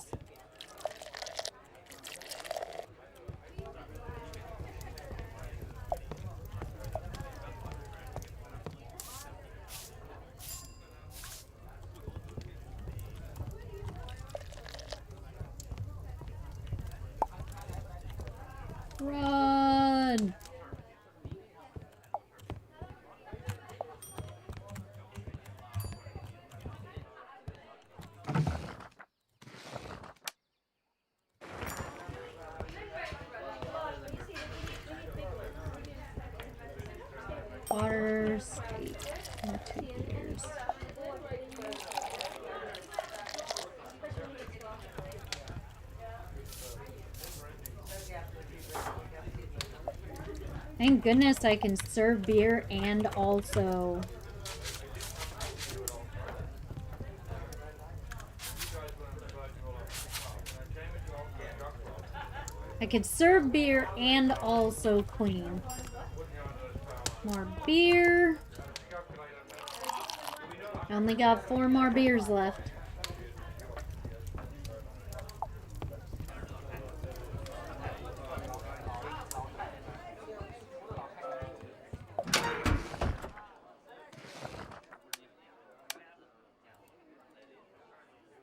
Run! Water, steak, and 2 beers. Thank goodness I can serve beer and also... I could serve beer and also clean. More beer. I only got 4 more beers left.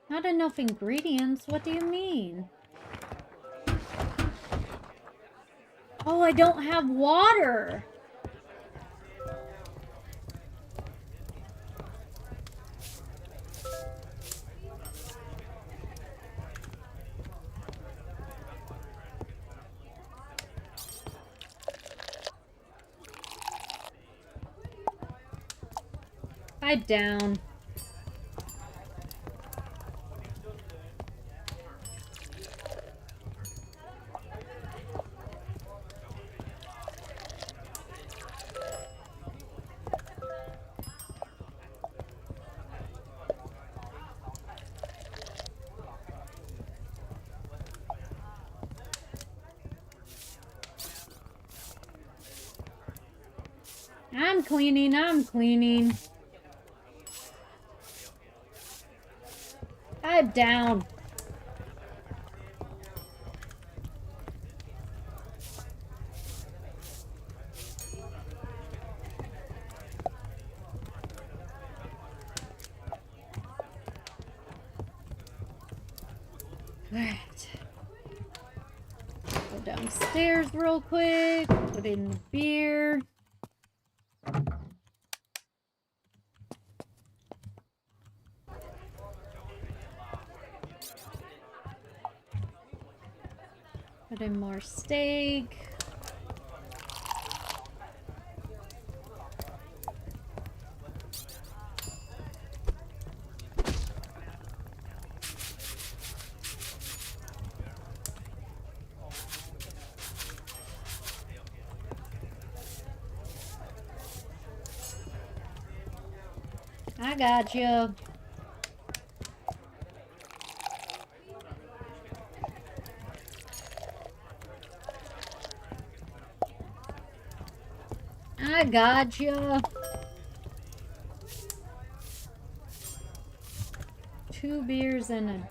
Not enough ingredients? What do you mean? Oh, I don't have water! Pipe down. I'm cleaning, I'm cleaning. Pipe down. Alright. Go downstairs real quick. Put in the beer. Put in more steak. I got you. I got you. 2 beers and a...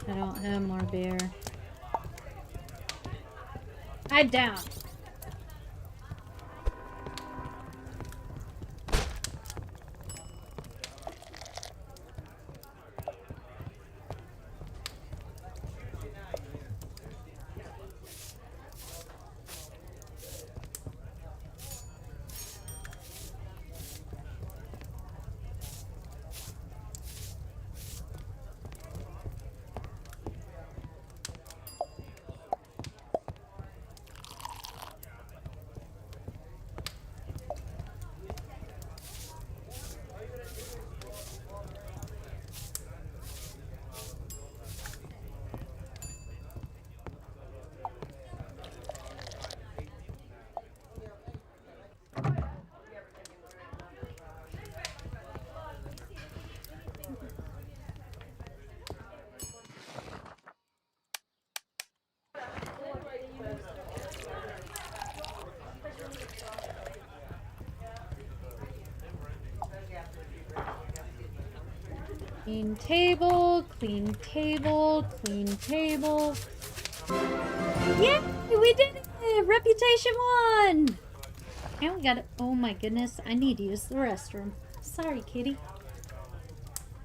I don't have more beer. Pipe down. Clean table, clean table, clean table. Yay! We did it! Reputation 1! And we got it. Oh my goodness, I need to use the restroom. Sorry, kitty.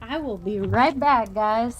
I will be right back, guys.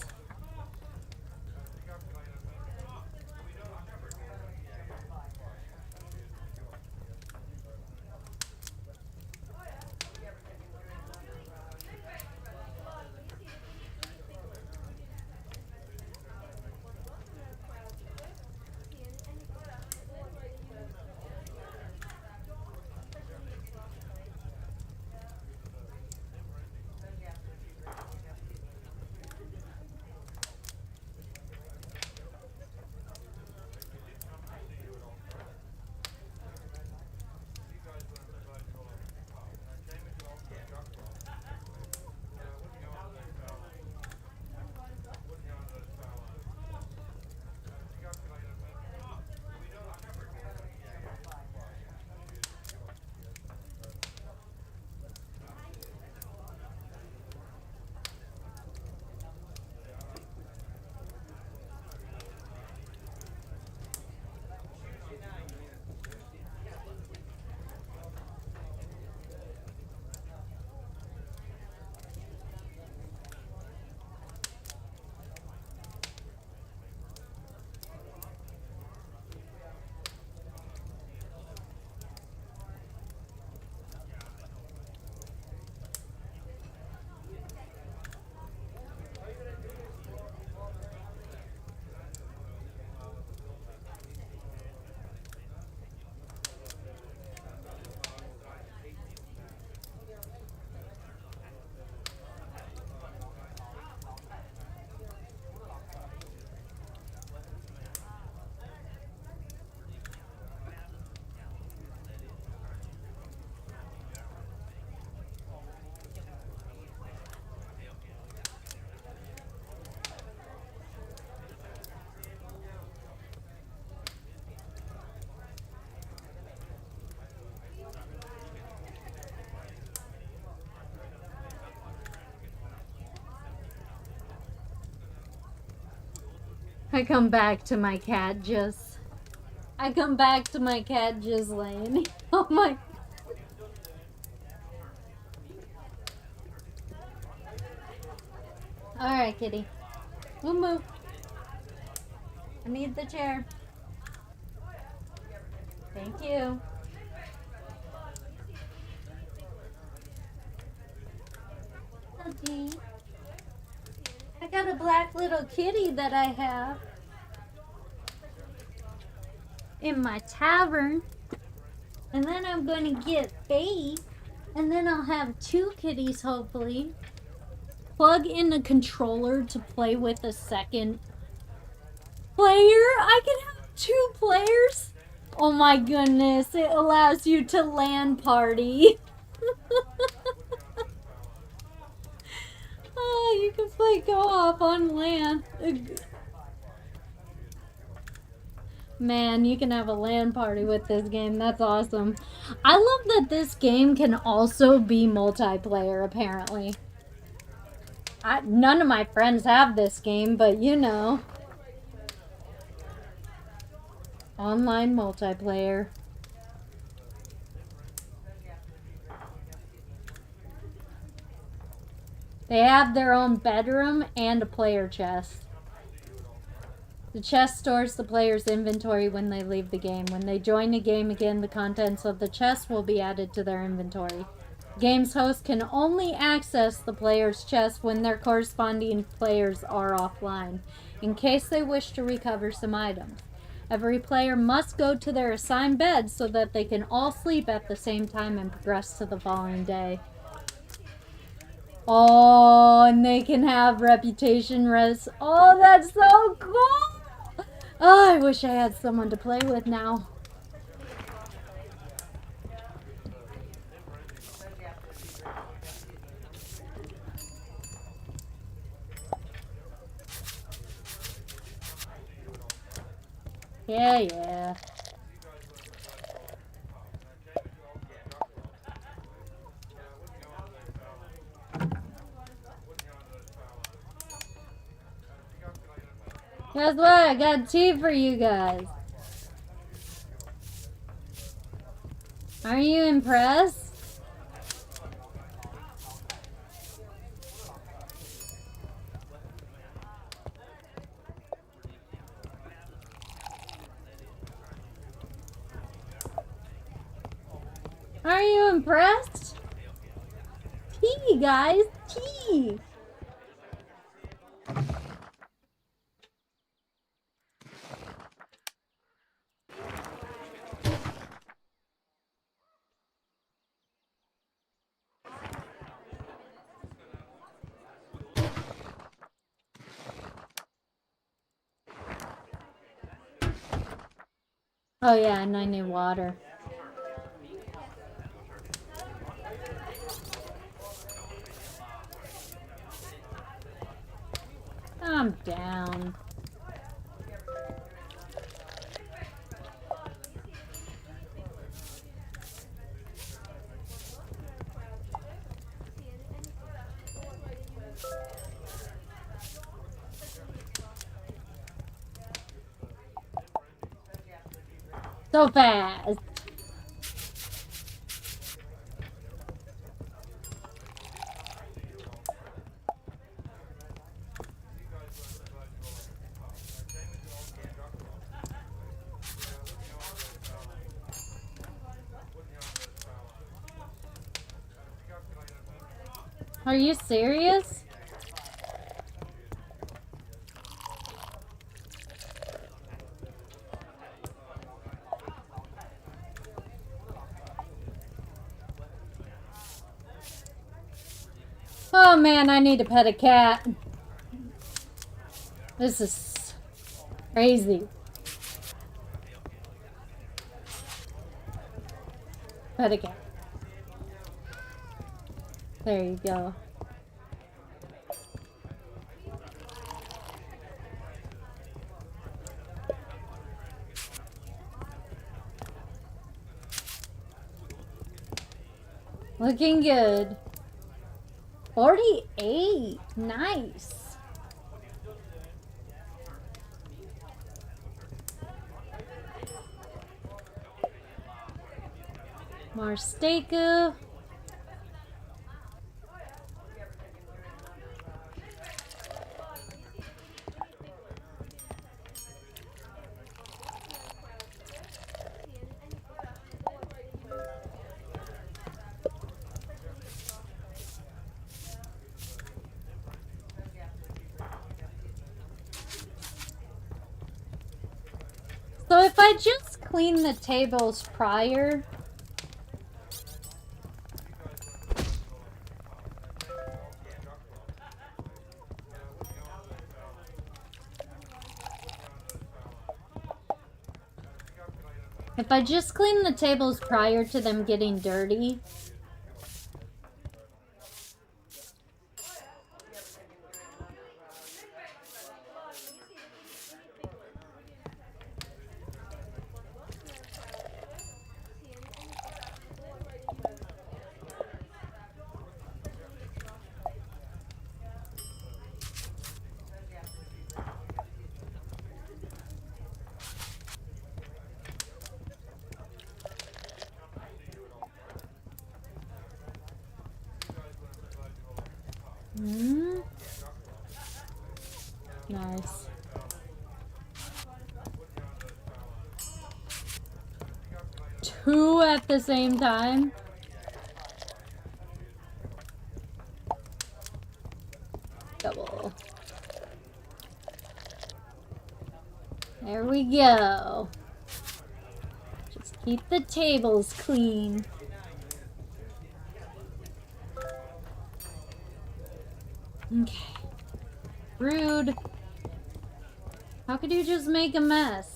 I come back to my cat just laying. Oh my. Alright, kitty. We'll move. I need the chair. Thank you. Okay. I got a black little kitty that I have in my tavern. And then I'm going to get Faith. And then I'll have 2 kitties, hopefully. Plug in a controller to play with a second player. I can have 2 players. Oh my goodness. It allows you to LAN party. Oh, you can play co-op on LAN. Man, you can have a LAN party with this game. That's awesome. I love that this game can also be multiplayer, apparently. None of my friends have this game, but you know. Online multiplayer. They have their own bedroom and a player chest. The chest stores the player's inventory when they leave the game. When they join the game again, the contents of the chest will be added to their inventory. The game's host can only access the player's chest when their corresponding players are offline, in case they wish to recover some items. Every player must go to their assigned bed so that they can all sleep at the same time and progress to the following day. Oh, and they can have reputation res. Oh, that's so cool! Oh, I wish I had someone to play with now. Yeah. Guess what? I got tea for you guys. Are you impressed? Are you impressed? Tea, guys, tea. Oh yeah, and I need water. I'm down. So fast. Are you serious? Oh man, I need to pet a cat. This is crazy. Pet a cat. There you go. Looking good. 48. Nice. More Steaku. So if I just clean the tables prior, if I just clean the tables prior to them getting dirty, nice. Two at the same time. Double. There we go. Just keep the tables clean. Okay. Rude. How could you just make a mess?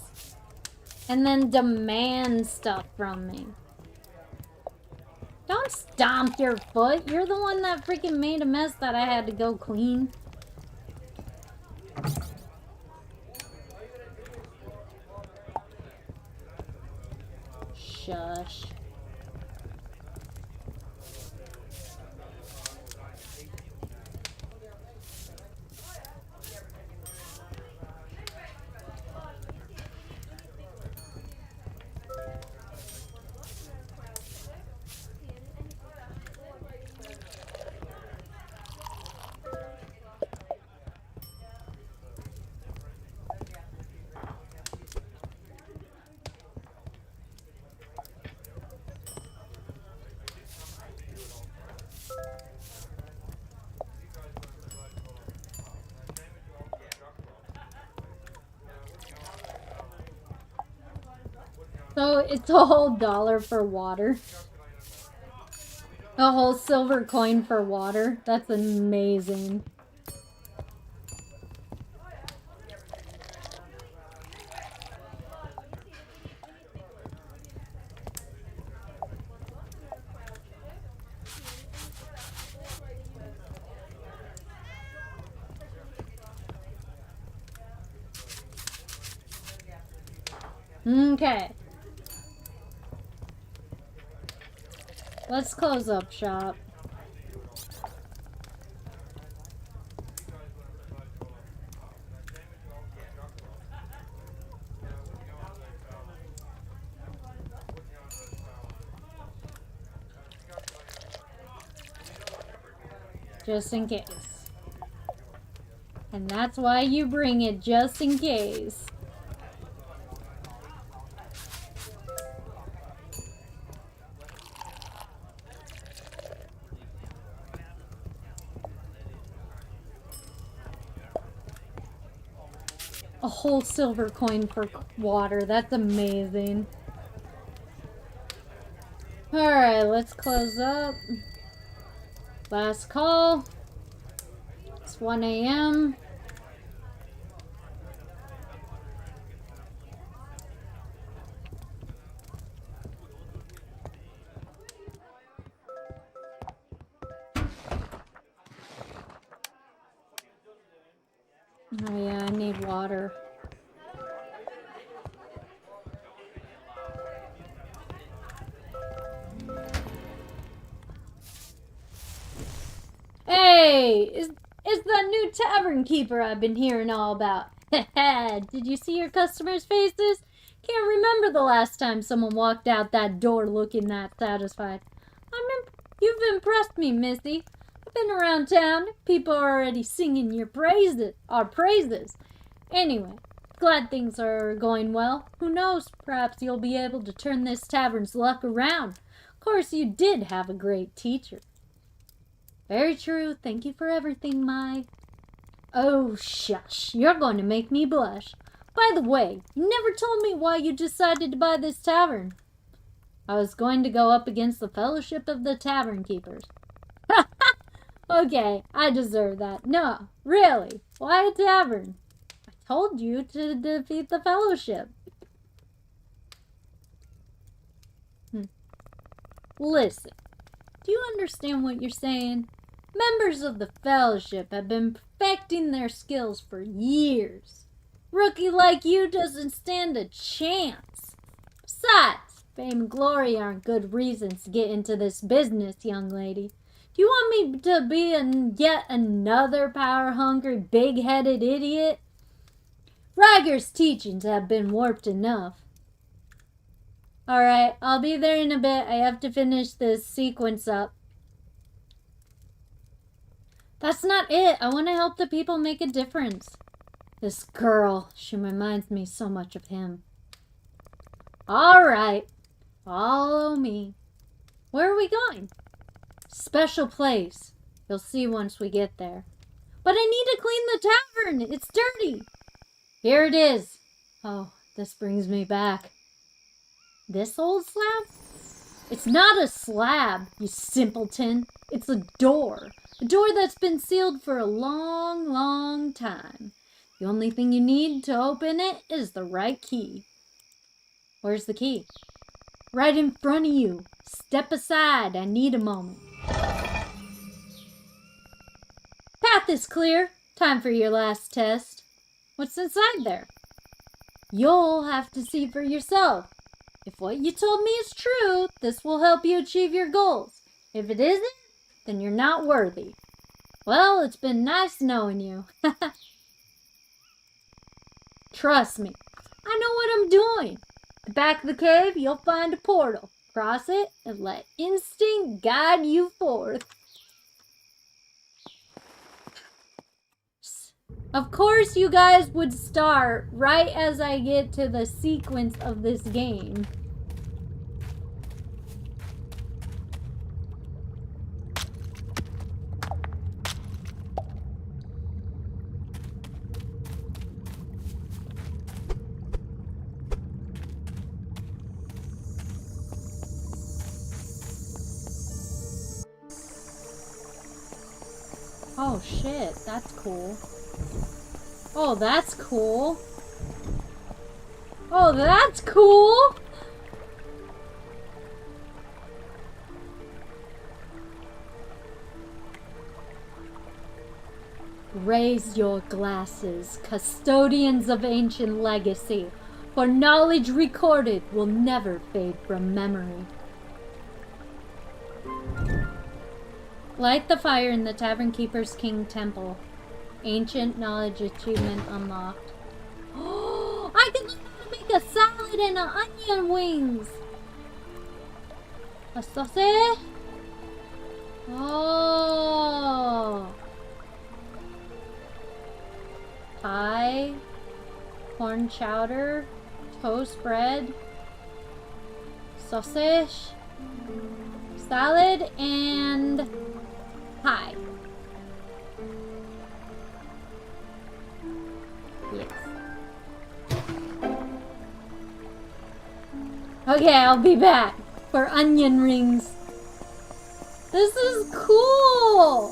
And then demand stuff from me. Don't stomp your foot. You're the one that freaking made a mess that I had to go clean. Shush. So it's a whole dollar for water. A whole silver coin for water. That's amazing. Okay. Let's close up shop. Just in case. And that's why you bring it, just in case. A whole silver coin for water. That's amazing. Alright, let's close up. Last call. It's 1 a.m. Oh yeah, I need water. Hey! It's the new tavern keeper I've been hearing all about. Did you see your customers' faces? Can't remember the last time someone walked out that door looking that satisfied. You've impressed me, Missy. I've been around town. People are already singing your praises. Anyway, glad things are going well. Who knows, perhaps you'll be able to turn this tavern's luck around. Of course, you did have a great teacher. Very true. Thank you for everything, Mai. Oh, shush. You're going to make me blush. By the way, you never told me why you decided to buy this tavern. I was going to go up against the Fellowship of the Tavern Keepers. Okay, I deserve that. No, really. Why a tavern? I told you to defeat the Fellowship. Listen, do you understand what you're saying? Members of the Fellowship have been perfecting their skills for years. Rookie like you doesn't stand a chance. Besides, fame and glory aren't good reasons to get into this business, young lady. Do you want me to be yet another power-hungry, big-headed idiot? Ryger's teachings have been warped enough. Alright, I'll be there in a bit. I have to finish this sequence up. That's not it. I want to help the people make a difference. This girl, she reminds me so much of him. Alright, follow me. Where are we going? Special place. You'll see once we get there. But I need to clean the tavern. It's dirty. Here it is. Oh, this brings me back. This old slab? It's not a slab, you simpleton. It's a door. A door that's been sealed for a long, long time. The only thing you need to open it is the right key. Where's the key? Right in front of you. Step aside. I need a moment. Path is clear. Time for your last test. What's inside there? You'll have to see for yourself. If what you told me is true, this will help you achieve your goals. If it isn't, then you're not worthy. Well, it's been nice knowing you. Trust me, I know what I'm doing. At the back of the cave, you'll find a portal. Cross it and let instinct guide you forth. Of course, you guys would start right as I get to the sequence of this game. Oh shit, that's cool. Oh, that's cool. Oh, that's cool! Raise your glasses, custodians of ancient legacy, for knowledge recorded will never fade from memory. Light the fire in the Tavern Keeper's King Temple. Ancient knowledge achievement unlocked. Oh, I can learn how to make a salad and onion wings. A sausage? Oh. Pie, corn chowder, toast bread, sausage, salad, and pie. Yes. Okay, I'll be back for onion rings. This is cool!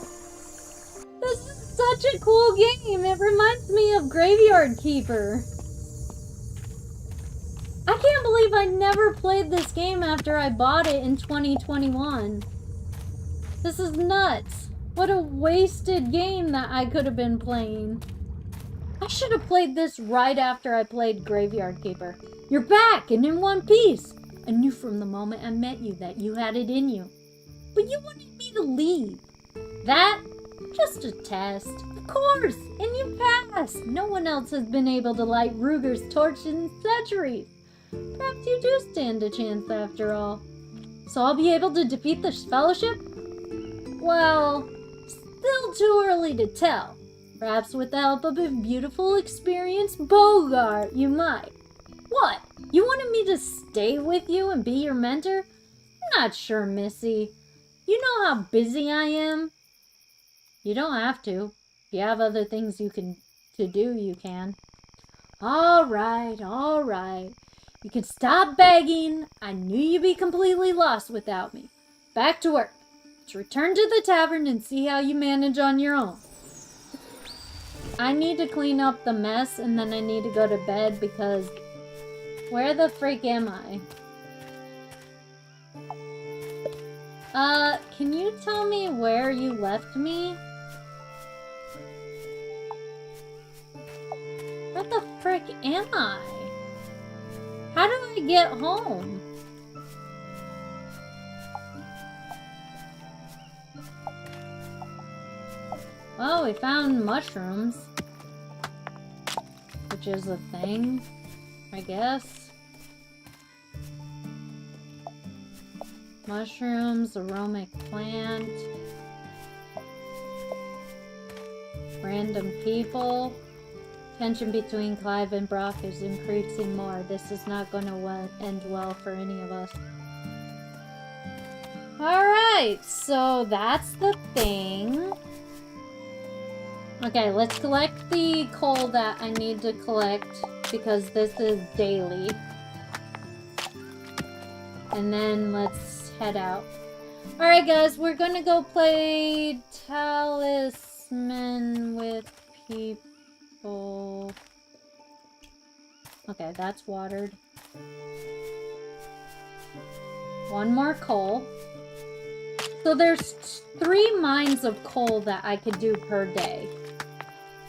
This is such a cool game. It reminds me of Graveyard Keeper. I can't believe I never played this game after I bought it in 2021. This is nuts. What a wasted game that I could have been playing. I should have played this right after I played Graveyard Keeper. You're back and in one piece. I knew from the moment I met you that you had it in you. But you wanted me to leave. That? Just a test. Of course! And you passed! No one else has been able to light Ruger's torch in centuries. Perhaps you do stand a chance after all. So I'll be able to defeat the Fellowship? Well, still too early to tell. Perhaps with the help of a beautiful, experienced Bogart, you might. What? You wanted me to stay with you and be your mentor? Not sure, Missy. You know how busy I am? You don't have to. If you have other things to do, you can. All right. You can stop begging. I knew you'd be completely lost without me. Back to work. Let's return to the tavern and see how you manage on your own. I need to clean up the mess and then I need to go to bed because... Where the freak am I? Can you tell me where you left me? Where the frick am I? How do I get home? Well, we found mushrooms. Which is a thing, I guess. Mushrooms, aromatic plant. Random people. Tension between Clive and Brock is increasing more. This is not going to end well for any of us. Alright, so that's the thing. Okay, let's collect the coal that I need to collect because this is daily. And then let's head out. Alright guys, we're gonna go play Talisman with people. Okay, that's watered. One more coal. So there's 3 mines of coal that I could do per day.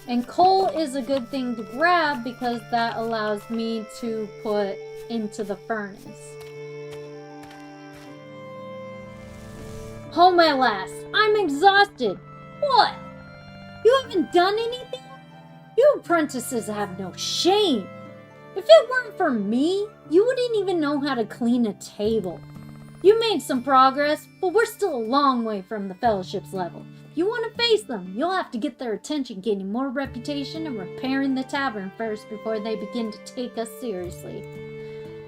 And coal is a good thing to grab because that allows me to put into the furnace. Home at last. I'm exhausted. What? You haven't done anything? You apprentices have no shame. If it weren't for me, you wouldn't even know how to clean a table. You made some progress, but we're still a long way from the Fellowship's level. If you want to face them, you'll have to get their attention gaining more reputation and repairing the tavern first before they begin to take us seriously.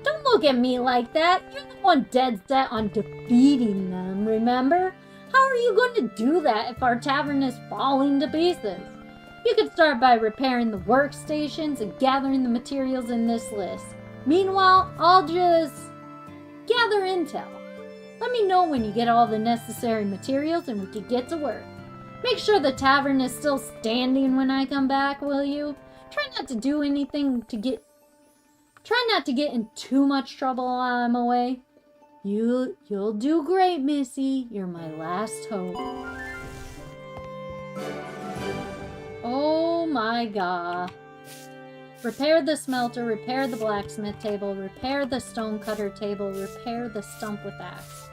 Don't look at me like that. You're the one dead set on defeating them, remember? How are you going to do that if our tavern is falling to pieces? You could start by repairing the workstations and gathering the materials in this list. Meanwhile, I'll just gather intel. Let me know when you get all the necessary materials and we can get to work. Make sure the tavern is still standing when I come back, will you? Try not to do anything to get... Try not to get in too much trouble while I'm away. You'll do great, Missy. You're my last hope. Oh my god. Repair the smelter, repair the blacksmith table, repair the stonecutter table, repair the stump with axe.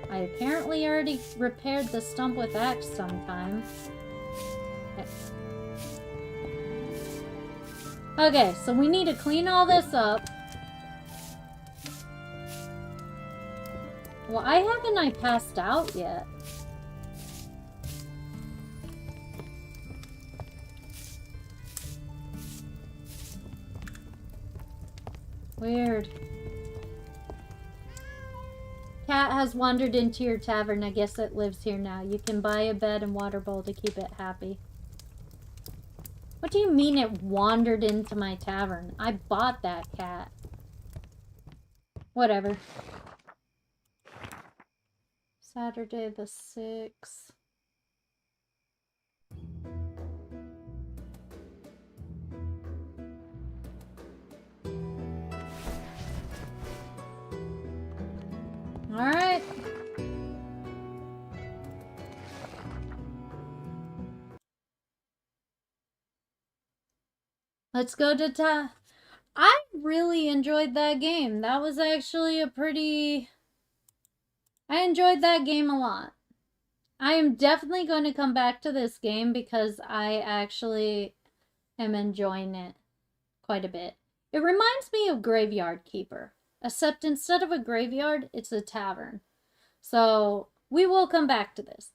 I apparently already repaired the stump with axe sometime. Okay, so we need to clean all this up. Why haven't I passed out yet? Weird. Cat has wandered into your tavern. I guess it lives here now. You can buy a bed and water bowl to keep it happy. What do you mean it wandered into my tavern? I bought that cat. Whatever. Saturday the 6th. Alright. Let's go to I really enjoyed that game. That was actually a pretty... I enjoyed that game a lot. I am definitely going to come back to this game because I actually am enjoying it quite a bit. It reminds me of Graveyard Keeper, except instead of a graveyard, it's a tavern. So we will come back to this.